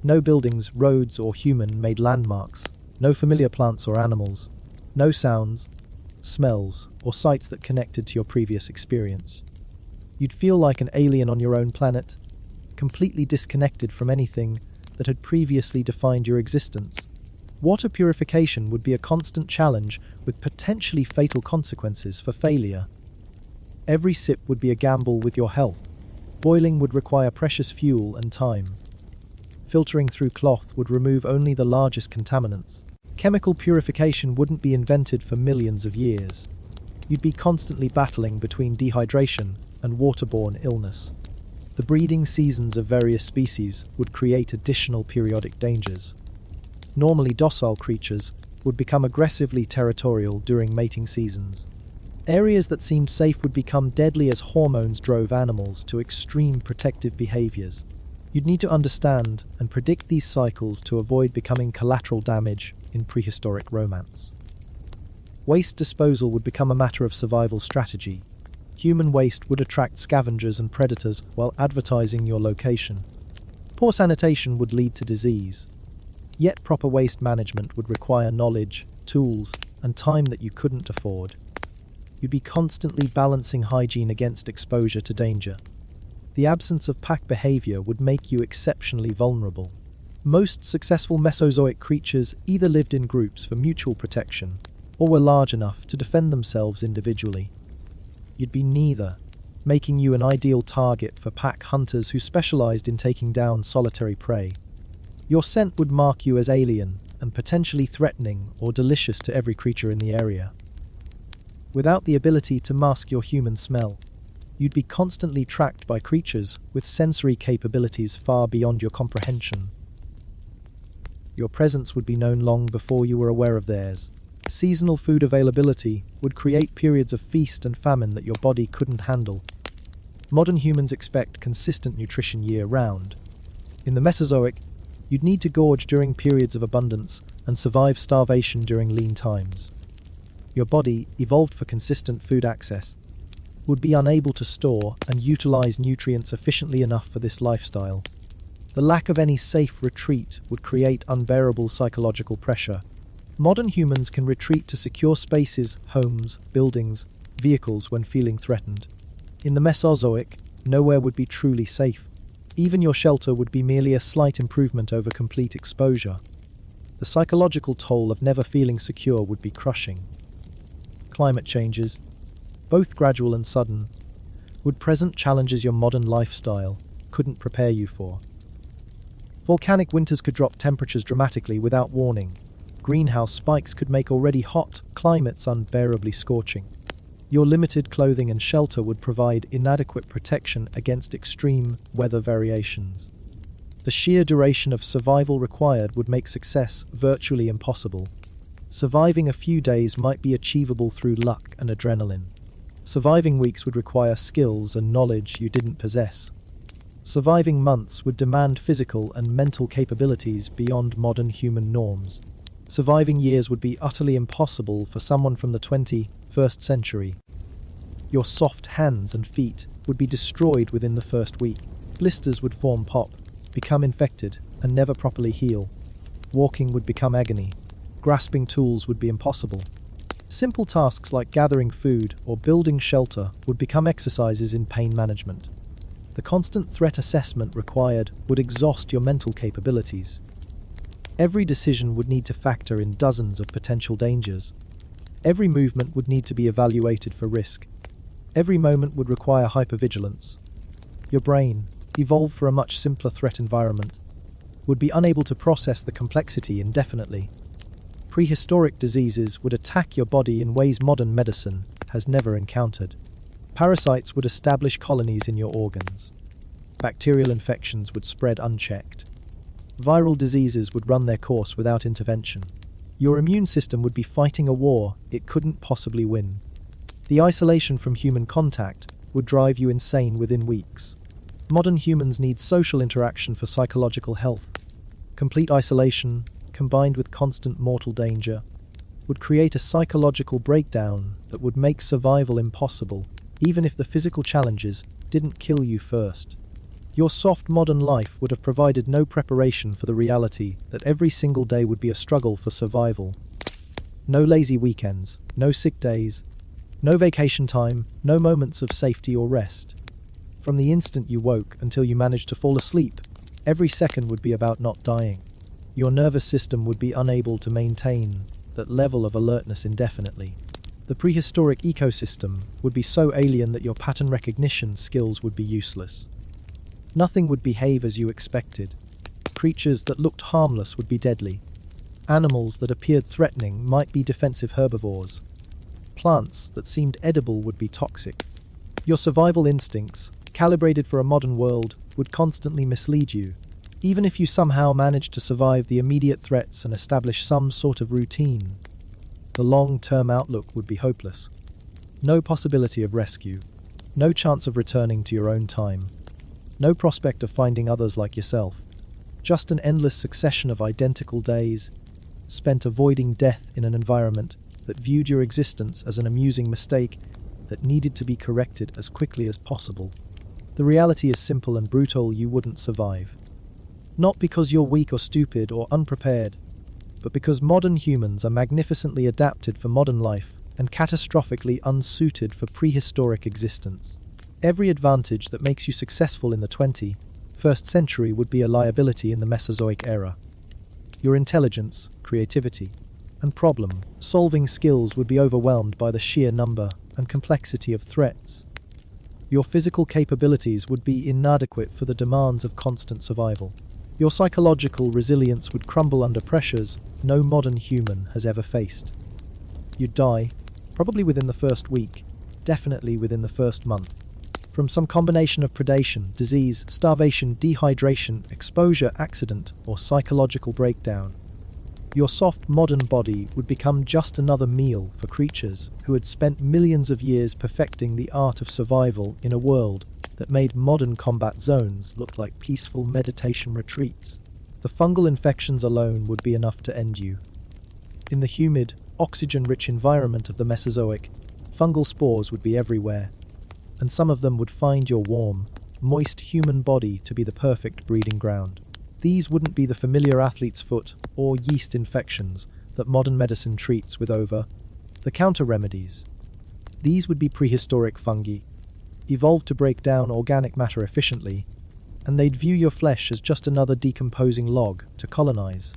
No buildings, roads, or human-made landmarks. No familiar plants or animals. No sounds, smells, or sights that connected to your previous experience. You'd feel like an alien on your own planet, completely disconnected from anything that had previously defined your existence. Water purification would be a constant challenge with potentially fatal consequences for failure. Every sip would be a gamble with your health. Boiling would require precious fuel and time. Filtering through cloth would remove only the largest contaminants. Chemical purification wouldn't be invented for millions of years. You'd be constantly battling between dehydration and waterborne illness. The breeding seasons of various species would create additional periodic dangers. Normally docile creatures would become aggressively territorial during mating seasons. Areas that seemed safe would become deadly as hormones drove animals to extreme protective behaviors. You'd need to understand and predict these cycles to avoid becoming collateral damage in prehistoric romance. Waste disposal would become a matter of survival strategy. Human waste would attract scavengers and predators while advertising your location. Poor sanitation would lead to disease. Yet proper waste management would require knowledge, tools, and time that you couldn't afford. You'd be constantly balancing hygiene against exposure to danger. The absence of pack behavior would make you exceptionally vulnerable. Most successful Mesozoic creatures either lived in groups for mutual protection or were large enough to defend themselves individually. You'd be neither, making you an ideal target for pack hunters who specialized in taking down solitary prey. Your scent would mark you as alien and potentially threatening or delicious to every creature in the area. Without the ability to mask your human smell, you'd be constantly tracked by creatures with sensory capabilities far beyond your comprehension. Your presence would be known long before you were aware of theirs. Seasonal food availability would create periods of feast and famine that your body couldn't handle. Modern humans expect consistent nutrition year-round. In the Mesozoic, you'd need to gorge during periods of abundance and survive starvation during lean times. Your body, evolved for consistent food access, would be unable to store and utilize nutrients efficiently enough for this lifestyle. The lack of any safe retreat would create unbearable psychological pressure. Modern humans can retreat to secure spaces, homes, buildings, vehicles when feeling threatened. In the Mesozoic, nowhere would be truly safe. Even your shelter would be merely a slight improvement over complete exposure. The psychological toll of never feeling secure would be crushing. Climate changes, both gradual and sudden, would present challenges your modern lifestyle couldn't prepare you for. Volcanic winters could drop temperatures dramatically without warning. Greenhouse spikes could make already hot climates unbearably scorching. Your limited clothing and shelter would provide inadequate protection against extreme weather variations. The sheer duration of survival required would make success virtually impossible. Surviving a few days might be achievable through luck and adrenaline. Surviving weeks would require skills and knowledge you didn't possess. Surviving months would demand physical and mental capabilities beyond modern human norms. Surviving years would be utterly impossible for someone from the 21st century. Your soft hands and feet would be destroyed within the first week. Blisters would form, pop, become infected, and never properly heal. Walking would become agony. Grasping tools would be impossible. Simple tasks like gathering food or building shelter would become exercises in pain management. The constant threat assessment required would exhaust your mental capabilities. Every decision would need to factor in dozens of potential dangers. Every movement would need to be evaluated for risk. Every moment would require hypervigilance. Your brain, evolved for a much simpler threat environment, would be unable to process the complexity indefinitely. Prehistoric diseases would attack your body in ways modern medicine has never encountered. Parasites would establish colonies in your organs. Bacterial infections would spread unchecked. Viral diseases would run their course without intervention. Your immune system would be fighting a war it couldn't possibly win. The isolation from human contact would drive you insane within weeks. Modern humans need social interaction for psychological health. Complete isolation, combined with constant mortal danger, would create a psychological breakdown that would make survival impossible, even if the physical challenges didn't kill you first. Your soft modern life would have provided no preparation for the reality that every single day would be a struggle for survival. No lazy weekends, no sick days, no vacation time, no moments of safety or rest. From the instant you woke until you managed to fall asleep, every second would be about not dying. Your nervous system would be unable to maintain that level of alertness indefinitely. The prehistoric ecosystem would be so alien that your pattern recognition skills would be useless. Nothing would behave as you expected. Creatures that looked harmless would be deadly. Animals that appeared threatening might be defensive herbivores. Plants that seemed edible would be toxic. Your survival instincts, calibrated for a modern world, would constantly mislead you. Even if you somehow managed to survive the immediate threats and establish some sort of routine, the long-term outlook would be hopeless. No possibility of rescue. No chance of returning to your own time. No prospect of finding others like yourself. Just an endless succession of identical days, spent avoiding death in an environment that viewed your existence as an amusing mistake that needed to be corrected as quickly as possible. The reality is simple and brutal: you wouldn't survive. Not because you're weak or stupid or unprepared, but because modern humans are magnificently adapted for modern life and catastrophically unsuited for prehistoric existence. Every advantage that makes you successful in the 21st century would be a liability in the Mesozoic era. Your intelligence, creativity, and problem-solving skills would be overwhelmed by the sheer number and complexity of threats. Your physical capabilities would be inadequate for the demands of constant survival. Your psychological resilience would crumble under pressures no modern human has ever faced. You'd die, probably within the first week, definitely within the first month, from some combination of predation, disease, starvation, dehydration, exposure, accident, or psychological breakdown. Your soft modern body would become just another meal for creatures who had spent millions of years perfecting the art of survival in a world that made modern combat zones look like peaceful meditation retreats. The fungal infections alone would be enough to end you. In the humid, oxygen-rich environment of the Mesozoic, fungal spores would be everywhere, and some of them would find your warm, moist human body to be the perfect breeding ground. These wouldn't be the familiar athlete's foot or yeast infections that modern medicine treats with over-the-counter remedies. These would be prehistoric fungi, evolved to break down organic matter efficiently, and they'd view your flesh as just another decomposing log to colonize.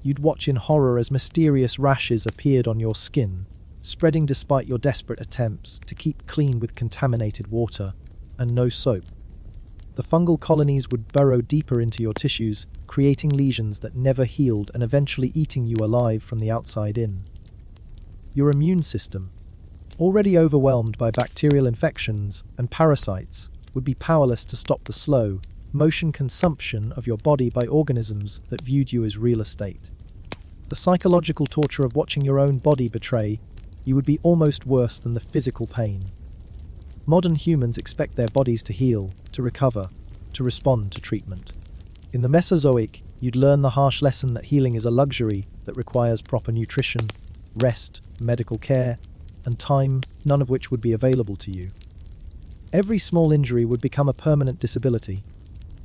You'd watch in horror as mysterious rashes appeared on your skin, spreading despite your desperate attempts to keep clean with contaminated water and no soap. The fungal colonies would burrow deeper into your tissues, creating lesions that never healed and eventually eating you alive from the outside in. Your immune system, already overwhelmed by bacterial infections and parasites, would be powerless to stop the slow motion consumption of your body by organisms that viewed you as real estate. The psychological torture of watching your own body betray you would be almost worse than the physical pain. Modern humans expect their bodies to heal, to recover, to respond to treatment. In the Mesozoic, you'd learn the harsh lesson that healing is a luxury that requires proper nutrition, rest, medical care, and time, none of which would be available to you. Every small injury would become a permanent disability.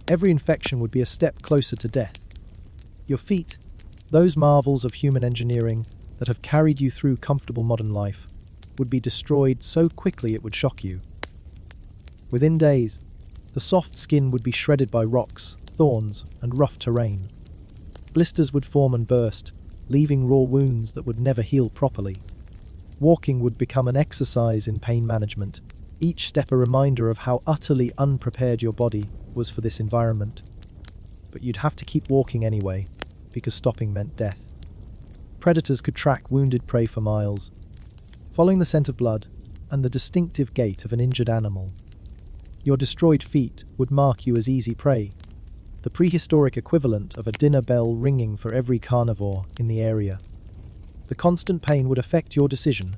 Every infection would be a step closer to death. Your feet, those marvels of human engineering that have carried you through comfortable modern life, would be destroyed so quickly it would shock you. Within days, the soft skin would be shredded by rocks, thorns, and rough terrain. Blisters would form and burst, leaving raw wounds that would never heal properly. Walking would become an exercise in pain management, each step a reminder of how utterly unprepared your body was for this environment. but you'd have to keep walking anyway, because stopping meant death. Predators could track wounded prey for miles, following the scent of blood and the distinctive gait of an injured animal. Your destroyed feet would mark you as easy prey, the prehistoric equivalent of a dinner bell ringing for every carnivore in the area. The constant pain would affect your decision,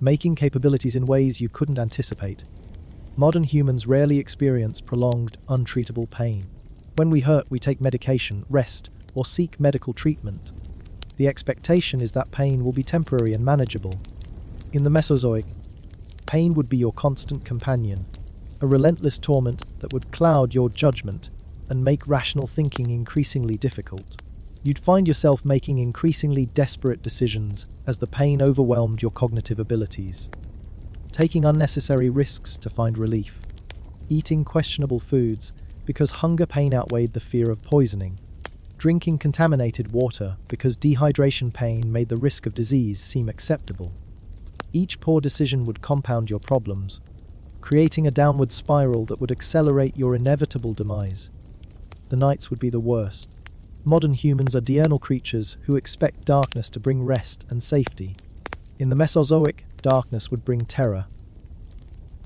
making capabilities in ways you couldn't anticipate. Modern humans rarely experience prolonged, untreatable pain. When we hurt, we take medication, rest, or seek medical treatment. The expectation is that pain will be temporary and manageable. In the Mesozoic, pain would be your constant companion, a relentless torment that would cloud your judgment and make rational thinking increasingly difficult. You'd find yourself making increasingly desperate decisions as the pain overwhelmed your cognitive abilities. Taking unnecessary risks to find relief. Eating questionable foods because hunger pain outweighed the fear of poisoning. Drinking contaminated water because dehydration pain made the risk of disease seem acceptable. Each poor decision would compound your problems, creating a downward spiral that would accelerate your inevitable demise. The nights would be the worst. Modern humans are diurnal creatures who expect darkness to bring rest and safety. In the Mesozoic, darkness would bring terror.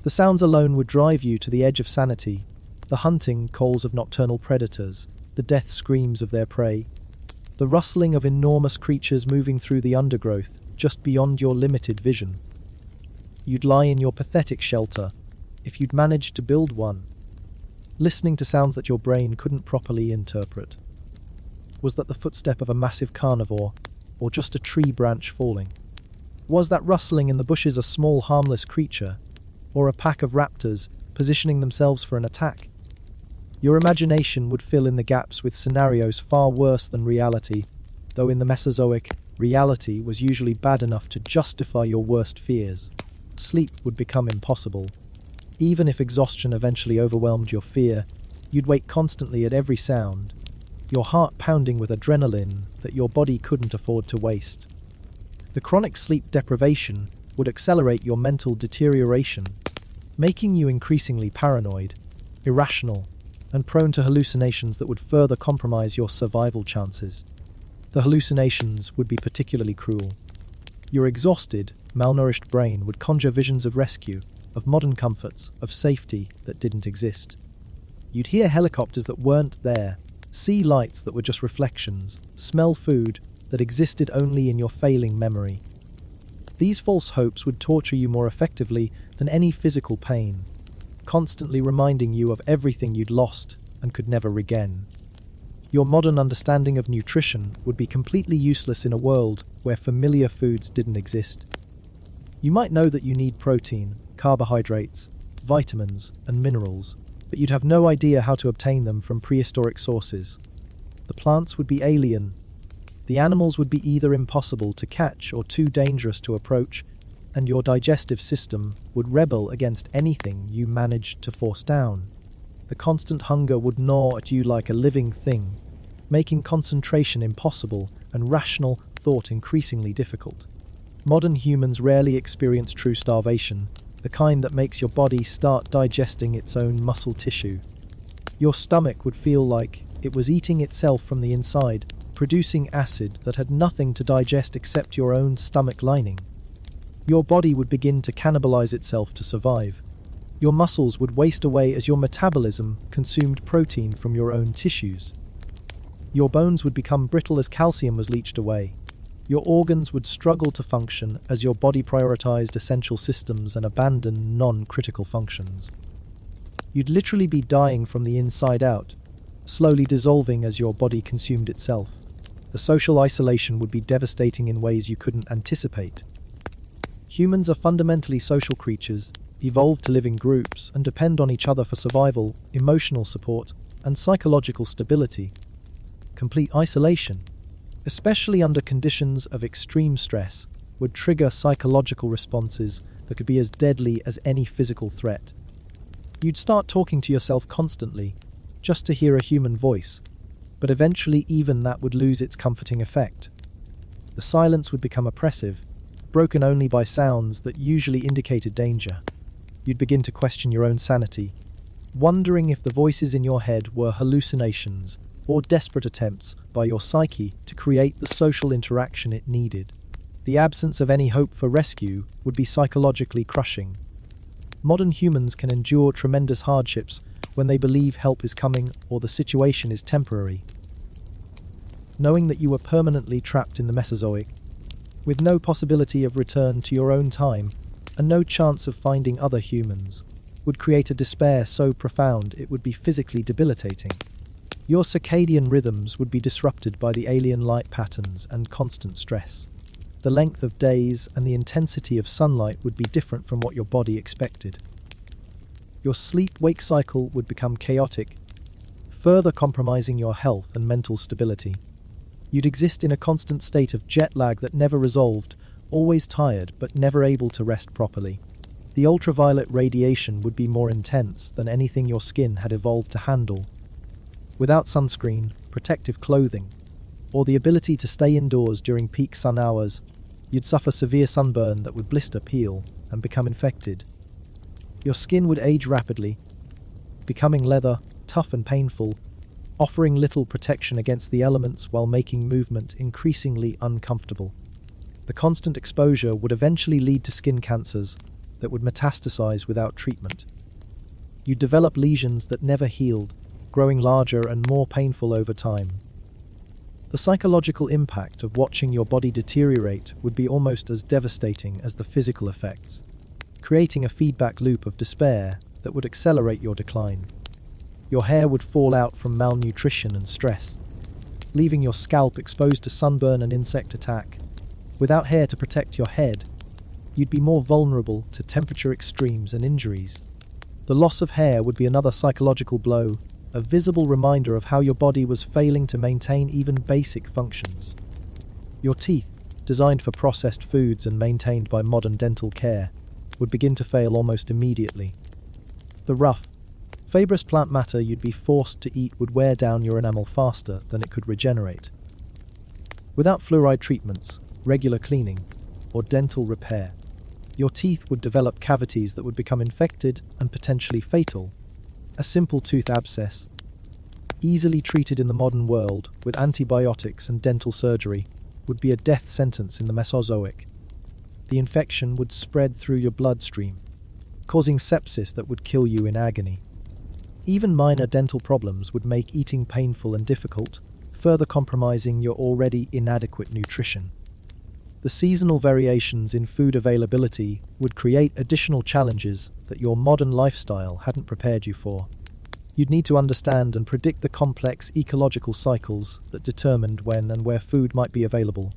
The sounds alone would drive you to the edge of sanity, the hunting calls of nocturnal predators, the death screams of their prey, the rustling of enormous creatures moving through the undergrowth just beyond your limited vision. You'd lie in your pathetic shelter, if you'd managed to build one, listening to sounds that your brain couldn't properly interpret. Was that the footstep of a massive carnivore, or just a tree branch falling? Was that rustling in the bushes a small harmless creature, or a pack of raptors positioning themselves for an attack? Your imagination would fill in the gaps with scenarios far worse than reality, though in the Mesozoic, reality was usually bad enough to justify your worst fears. Sleep would become impossible. Even if exhaustion eventually overwhelmed your fear, you'd wake constantly at every sound, your heart pounding with adrenaline that your body couldn't afford to waste. The chronic sleep deprivation would accelerate your mental deterioration, making you increasingly paranoid, irrational, and prone to hallucinations that would further compromise your survival chances. The hallucinations would be particularly cruel. Your exhausted, malnourished brain would conjure visions of rescue, of modern comforts, of safety that didn't exist. You'd hear helicopters that weren't there, see lights that were just reflections, smell food that existed only in your failing memory. These false hopes would torture you more effectively than any physical pain, constantly reminding you of everything you'd lost and could never regain. Your modern understanding of nutrition would be completely useless in a world where familiar foods didn't exist. You might know that you need protein, carbohydrates, vitamins, and minerals, but you'd have no idea how to obtain them from prehistoric sources. The plants would be alien. The animals would be either impossible to catch or too dangerous to approach, and your digestive system would rebel against anything you managed to force down. The constant hunger would gnaw at you like a living thing, making concentration impossible and rational thought increasingly difficult. Modern humans rarely experience true starvation, the kind that makes your body start digesting its own muscle tissue. Your stomach would feel like it was eating itself from the inside, producing acid that had nothing to digest except your own stomach lining. Your body would begin to cannibalize itself to survive. Your muscles would waste away as your metabolism consumed protein from your own tissues. Your bones would become brittle as calcium was leached away. Your organs would struggle to function as your body prioritized essential systems and abandoned non-critical functions. You'd literally be dying from the inside out, slowly dissolving as your body consumed itself. The social isolation would be devastating in ways you couldn't anticipate. Humans are fundamentally social creatures, evolved to live in groups and depend on each other for survival, emotional support, and psychological stability. Complete isolation, especially under conditions of extreme stress, would trigger psychological responses that could be as deadly as any physical threat. You'd start talking to yourself constantly, just to hear a human voice, but eventually even that would lose its comforting effect. The silence would become oppressive, broken only by sounds that usually indicated danger. You'd begin to question your own sanity, wondering if the voices in your head were hallucinations or desperate attempts by your psyche to create the social interaction it needed. The absence of any hope for rescue would be psychologically crushing. Modern humans can endure tremendous hardships when they believe help is coming or the situation is temporary. Knowing that you were permanently trapped in the Mesozoic, with no possibility of return to your own time and no chance of finding other humans, would create a despair so profound it would be physically debilitating. Your circadian rhythms would be disrupted by the alien light patterns and constant stress. The length of days and the intensity of sunlight would be different from what your body expected. Your sleep-wake cycle would become chaotic, further compromising your health and mental stability. You'd exist in a constant state of jet lag that never resolved, always tired but never able to rest properly. The ultraviolet radiation would be more intense than anything your skin had evolved to handle. Without sunscreen, protective clothing, or the ability to stay indoors during peak sun hours, you'd suffer severe sunburn that would blister, peel, and become infected. Your skin would age rapidly, becoming leather, tough and painful, offering little protection against the elements while making movement increasingly uncomfortable. The constant exposure would eventually lead to skin cancers that would metastasize without treatment. You'd develop lesions that never healed, growing larger and more painful over time. The psychological impact of watching your body deteriorate would be almost as devastating as the physical effects, creating a feedback loop of despair that would accelerate your decline. Your hair would fall out from malnutrition and stress, leaving your scalp exposed to sunburn and insect attack. Without hair to protect your head, you'd be more vulnerable to temperature extremes and injuries. The loss of hair would be another psychological blow, a visible reminder of how your body was failing to maintain even basic functions. Your teeth, designed for processed foods and maintained by modern dental care, would begin to fail almost immediately. The rough, fibrous plant matter you'd be forced to eat would wear down your enamel faster than it could regenerate. Without fluoride treatments, regular cleaning, or dental repair, your teeth would develop cavities that would become infected and potentially fatal. A simple tooth abscess, easily treated in the modern world with antibiotics and dental surgery, would be a death sentence in the Mesozoic. The infection would spread through your bloodstream, causing sepsis that would kill you in agony. Even minor dental problems would make eating painful and difficult, further compromising your already inadequate nutrition. The seasonal variations in food availability would create additional challenges that your modern lifestyle hadn't prepared you for. You'd need to understand and predict the complex ecological cycles that determined when and where food might be available.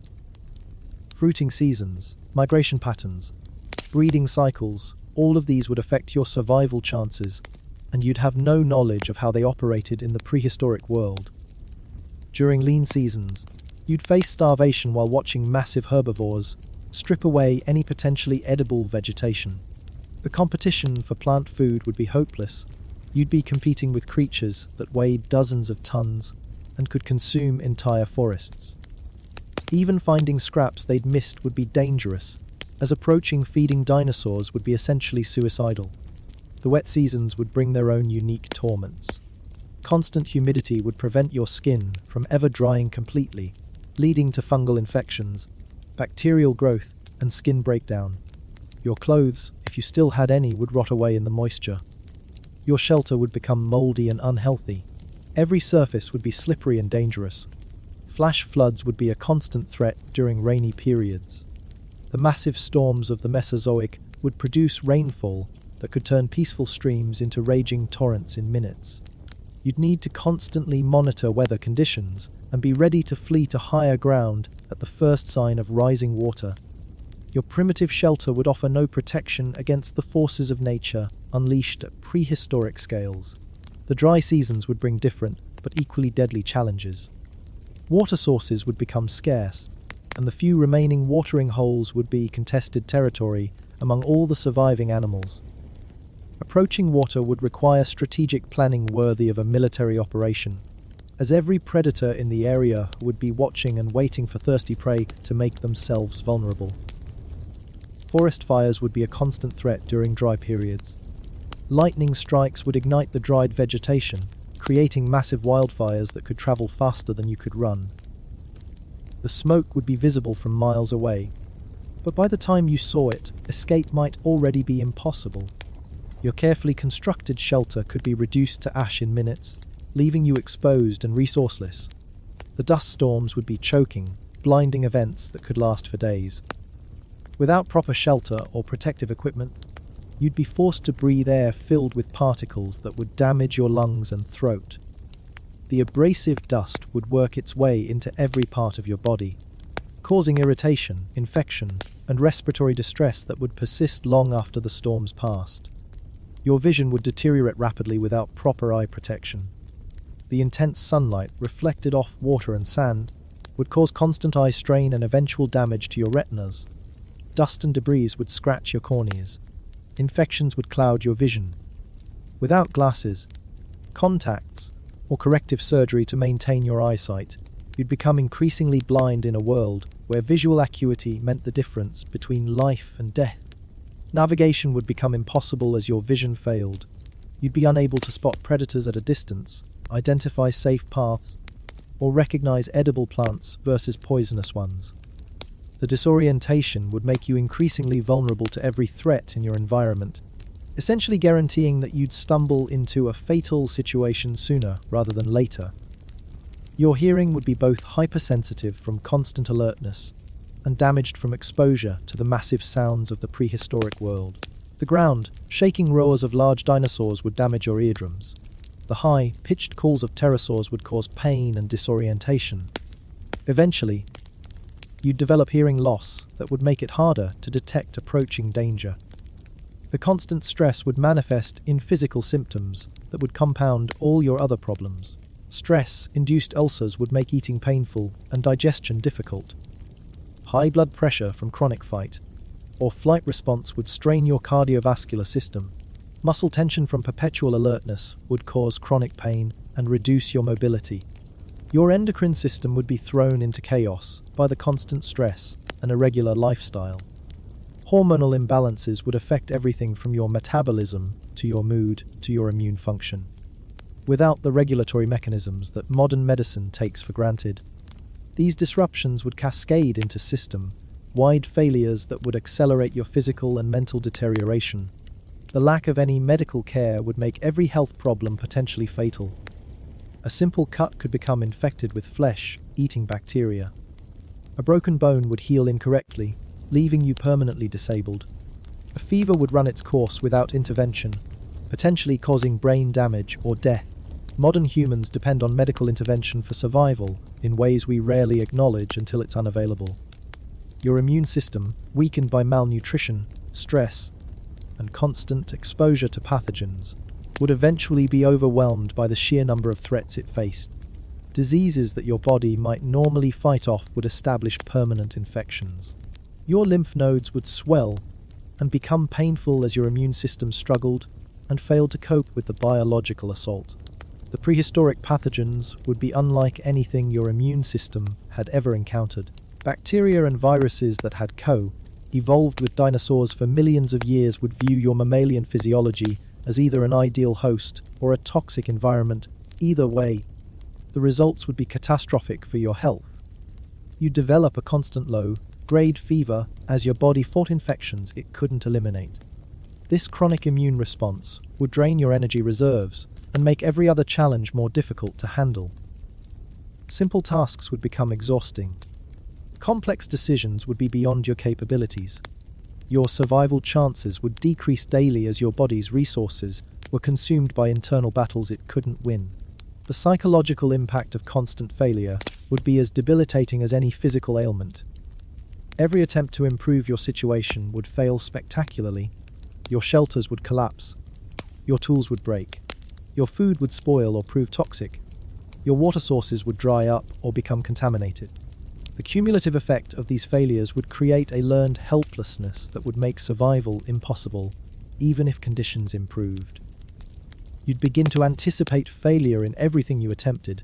Fruiting seasons, migration patterns, breeding cycles, all of these would affect your survival chances, and you'd have no knowledge of how they operated in the prehistoric world. During lean seasons, you'd face starvation while watching massive herbivores strip away any potentially edible vegetation. The competition for plant food would be hopeless. You'd be competing with creatures that weighed dozens of tons and could consume entire forests. Even finding scraps they'd missed would be dangerous, as approaching feeding dinosaurs would be essentially suicidal. The wet seasons would bring their own unique torments. Constant humidity would prevent your skin from ever drying completely, leading to fungal infections, bacterial growth, and skin breakdown. Your clothes, if you still had any, would rot away in the moisture. Your shelter would become moldy and unhealthy. Every surface would be slippery and dangerous. Flash floods would be a constant threat during rainy periods. The massive storms of the Mesozoic would produce rainfall that could turn peaceful streams into raging torrents in minutes. You'd need to constantly monitor weather conditions and be ready to flee to higher ground at the first sign of rising water. Your primitive shelter would offer no protection against the forces of nature unleashed at prehistoric scales. The dry seasons would bring different but equally deadly challenges. Water sources would become scarce, and the few remaining watering holes would be contested territory among all the surviving animals. Approaching water would require strategic planning worthy of a military operation, as every predator in the area would be watching and waiting for thirsty prey to make themselves vulnerable. Forest fires would be a constant threat during dry periods. Lightning strikes would ignite the dried vegetation, creating massive wildfires that could travel faster than you could run. The smoke would be visible from miles away, but by the time you saw it, escape might already be impossible. Your carefully constructed shelter could be reduced to ash in minutes, leaving you exposed and resourceless. The dust storms would be choking, blinding events that could last for days. Without proper shelter or protective equipment, you'd be forced to breathe air filled with particles that would damage your lungs and throat. The abrasive dust would work its way into every part of your body, causing irritation, infection, and respiratory distress that would persist long after the storms passed. Your vision would deteriorate rapidly without proper eye protection. The intense sunlight, reflected off water and sand, would cause constant eye strain and eventual damage to your retinas. Dust and debris would scratch your corneas. Infections would cloud your vision. Without glasses, contacts, or corrective surgery to maintain your eyesight, you'd become increasingly blind in a world where visual acuity meant the difference between life and death. Navigation would become impossible as your vision failed. You'd be unable to spot predators at a distance, identify safe paths, or recognize edible plants versus poisonous ones. The disorientation would make you increasingly vulnerable to every threat in your environment, essentially guaranteeing that you'd stumble into a fatal situation sooner rather than later. Your hearing would be both hypersensitive from constant alertness and damaged from exposure to the massive sounds of the prehistoric world. The ground, shaking roars of large dinosaurs would damage your eardrums. The high, pitched calls of pterosaurs would cause pain and disorientation. Eventually, you'd develop hearing loss that would make it harder to detect approaching danger. The constant stress would manifest in physical symptoms that would compound all your other problems. Stress-induced ulcers would make eating painful and digestion difficult. High blood pressure from chronic fight or flight response would strain your cardiovascular system. Muscle tension from perpetual alertness would cause chronic pain and reduce your mobility. Your endocrine system would be thrown into chaos by the constant stress and irregular lifestyle. Hormonal imbalances would affect everything from your metabolism to your mood to your immune function. Without the regulatory mechanisms that modern medicine takes for granted, these disruptions would cascade into system-wide failures that would accelerate your physical and mental deterioration. The lack of any medical care would make every health problem potentially fatal. A simple cut could become infected with flesh-eating bacteria. A broken bone would heal incorrectly, leaving you permanently disabled. A fever would run its course without intervention, potentially causing brain damage or death. Modern humans depend on medical intervention for survival in ways we rarely acknowledge until it's unavailable. Your immune system, weakened by malnutrition, stress, and constant exposure to pathogens, would eventually be overwhelmed by the sheer number of threats it faced. Diseases that your body might normally fight off would establish permanent infections. Your lymph nodes would swell and become painful as your immune system struggled and failed to cope with the biological assault. The prehistoric pathogens would be unlike anything your immune system had ever encountered. Bacteria and viruses that had evolved with dinosaurs for millions of years would view your mammalian physiology as either an ideal host or a toxic environment. Either way, the results would be catastrophic for your health. You'd develop a constant low-grade fever as your body fought infections it couldn't eliminate. This chronic immune response would drain your energy reserves and make every other challenge more difficult to handle. Simple tasks would become exhausting. Complex decisions would be beyond your capabilities. Your survival chances would decrease daily as your body's resources were consumed by internal battles it couldn't win. The psychological impact of constant failure would be as debilitating as any physical ailment. Every attempt to improve your situation would fail spectacularly. Your shelters would collapse. Your tools would break. Your food would spoil or prove toxic. Your water sources would dry up or become contaminated. The cumulative effect of these failures would create a learned helplessness that would make survival impossible, even if conditions improved. You'd begin to anticipate failure in everything you attempted.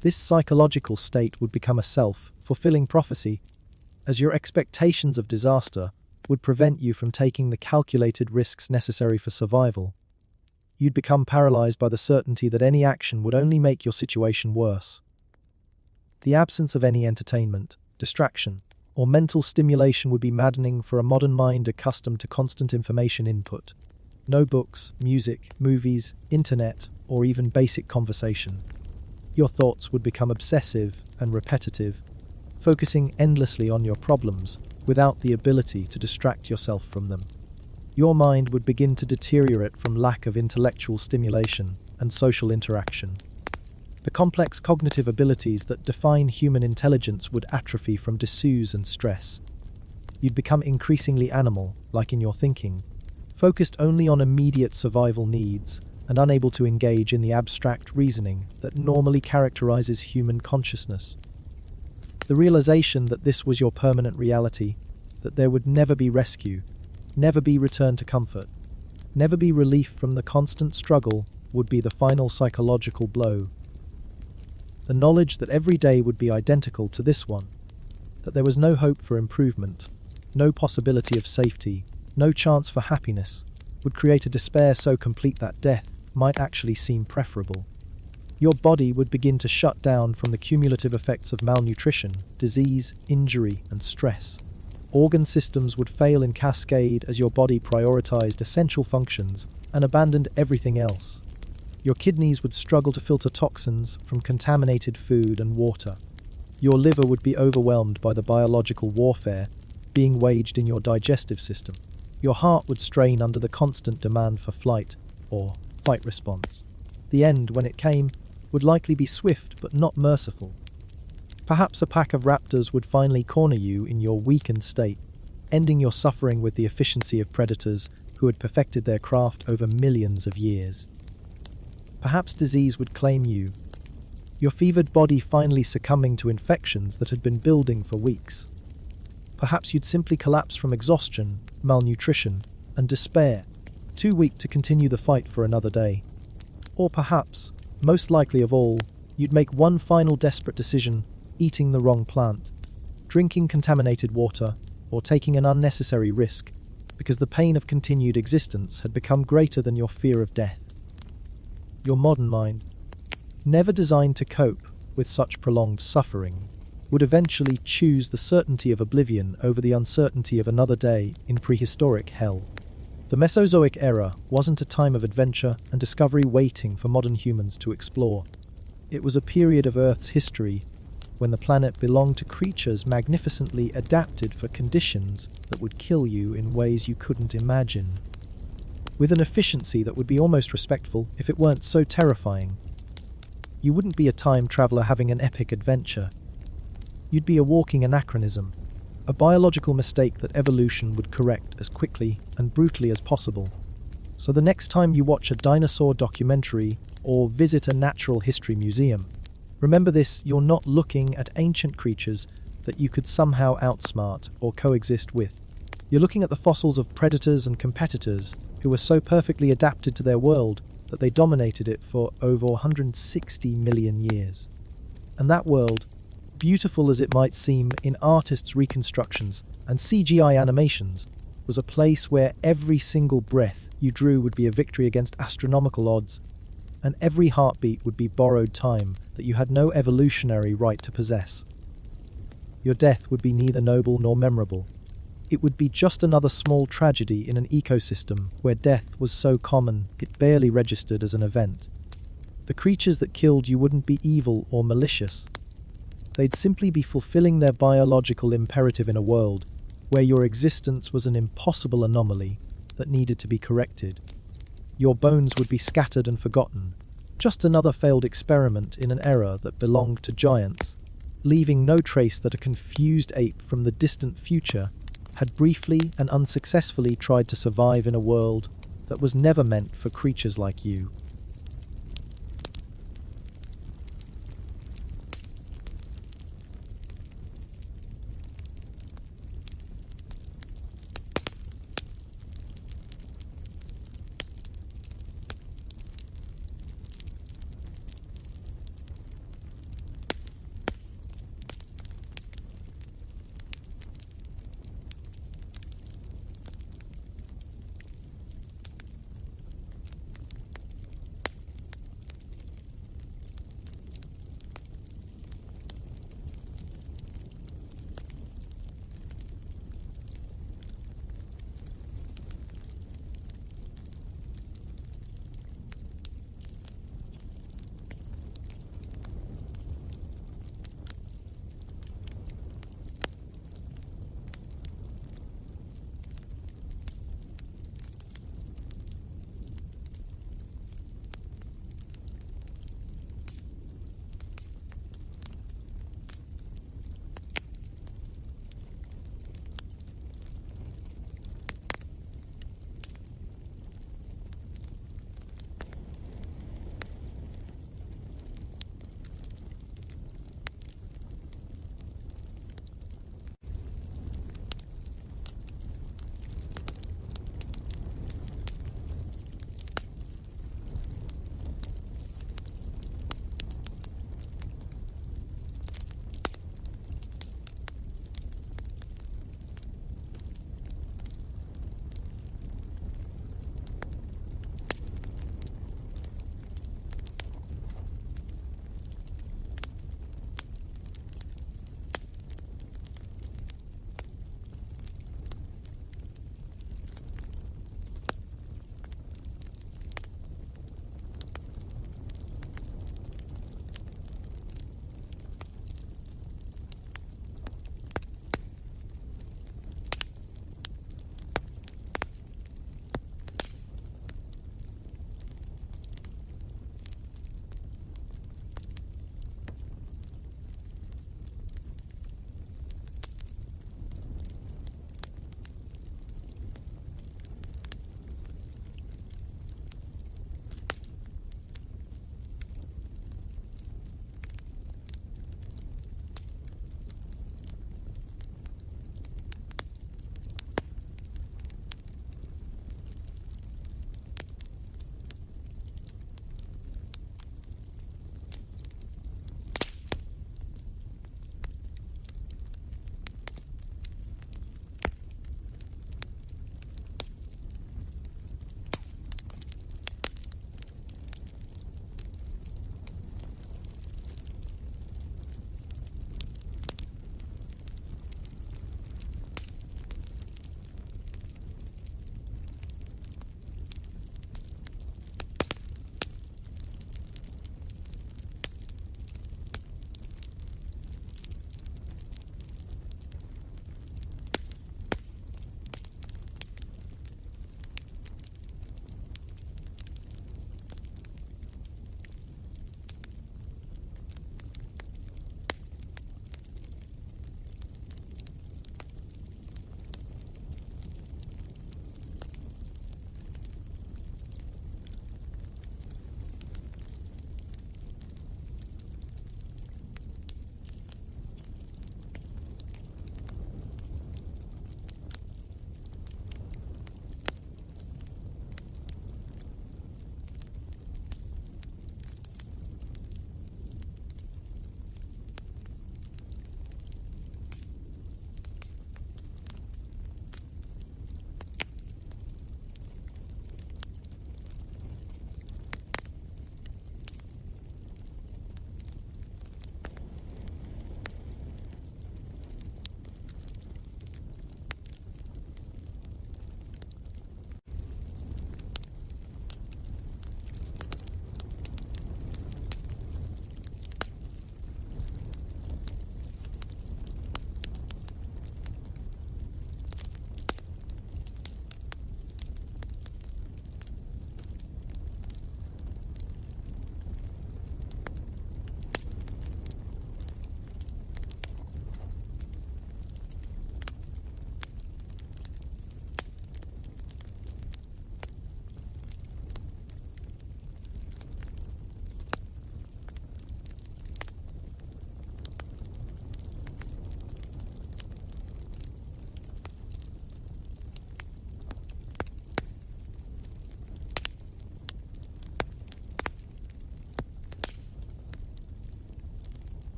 This psychological state would become a self-fulfilling prophecy, as your expectations of disaster would prevent you from taking the calculated risks necessary for survival. You'd become paralyzed by the certainty that any action would only make your situation worse. The absence of any entertainment, distraction, or mental stimulation would be maddening for a modern mind accustomed to constant information input. No books, music, movies, internet, or even basic conversation. Your thoughts would become obsessive and repetitive, focusing endlessly on your problems without the ability to distract yourself from them. Your mind would begin to deteriorate from lack of intellectual stimulation and social interaction. The complex cognitive abilities that define human intelligence would atrophy from disuse and stress. You'd become increasingly animal-like in your thinking, focused only on immediate survival needs and unable to engage in the abstract reasoning that normally characterizes human consciousness. The realization that this was your permanent reality, that there would never be rescue, never be return to comfort, never be relief from the constant struggle, would be the final psychological blow. The knowledge that every day would be identical to this one, that there was no hope for improvement, no possibility of safety, no chance for happiness, would create a despair so complete that death might actually seem preferable. Your body would begin to shut down from the cumulative effects of malnutrition, disease, injury, and stress. Organ systems would fail in cascade as your body prioritized essential functions and abandoned everything else. Your kidneys would struggle to filter toxins from contaminated food and water. Your liver would be overwhelmed by the biological warfare being waged in your digestive system. Your heart would strain under the constant demand for flight or fight response. The end, when it came, would likely be swift but not merciful. Perhaps a pack of raptors would finally corner you in your weakened state, ending your suffering with the efficiency of predators who had perfected their craft over millions of years. Perhaps disease would claim you, your fevered body finally succumbing to infections that had been building for weeks. Perhaps you'd simply collapse from exhaustion, malnutrition, and despair, too weak to continue the fight for another day. Or perhaps, most likely of all, you'd make one final desperate decision, eating the wrong plant, drinking contaminated water, or taking an unnecessary risk, because the pain of continued existence had become greater than your fear of death. Your modern mind, never designed to cope with such prolonged suffering, would eventually choose the certainty of oblivion over the uncertainty of another day in prehistoric hell. The Mesozoic era wasn't a time of adventure and discovery waiting for modern humans to explore. It was a period of Earth's history when the planet belonged to creatures magnificently adapted for conditions that would kill you in ways you couldn't imagine. With an efficiency that would be almost respectful if it weren't so terrifying. You wouldn't be a time traveler having an epic adventure. You'd be a walking anachronism, a biological mistake that evolution would correct as quickly and brutally as possible. So the next time you watch a dinosaur documentary or visit a natural history museum, remember this: you're not looking at ancient creatures that you could somehow outsmart or coexist with. You're looking at the fossils of predators and competitors who were so perfectly adapted to their world that they dominated it for over 160 million years. And that world, beautiful as it might seem in artists' reconstructions and CGI animations, was a place where every single breath you drew would be a victory against astronomical odds, and every heartbeat would be borrowed time that you had no evolutionary right to possess. Your death would be neither noble nor memorable. It would be just another small tragedy in an ecosystem where death was so common it barely registered as an event. The creatures that killed you wouldn't be evil or malicious. They'd simply be fulfilling their biological imperative in a world where your existence was an impossible anomaly that needed to be corrected. Your bones would be scattered and forgotten, just another failed experiment in an era that belonged to giants, leaving no trace that a confused ape from the distant future had briefly and unsuccessfully tried to survive in a world that was never meant for creatures like you.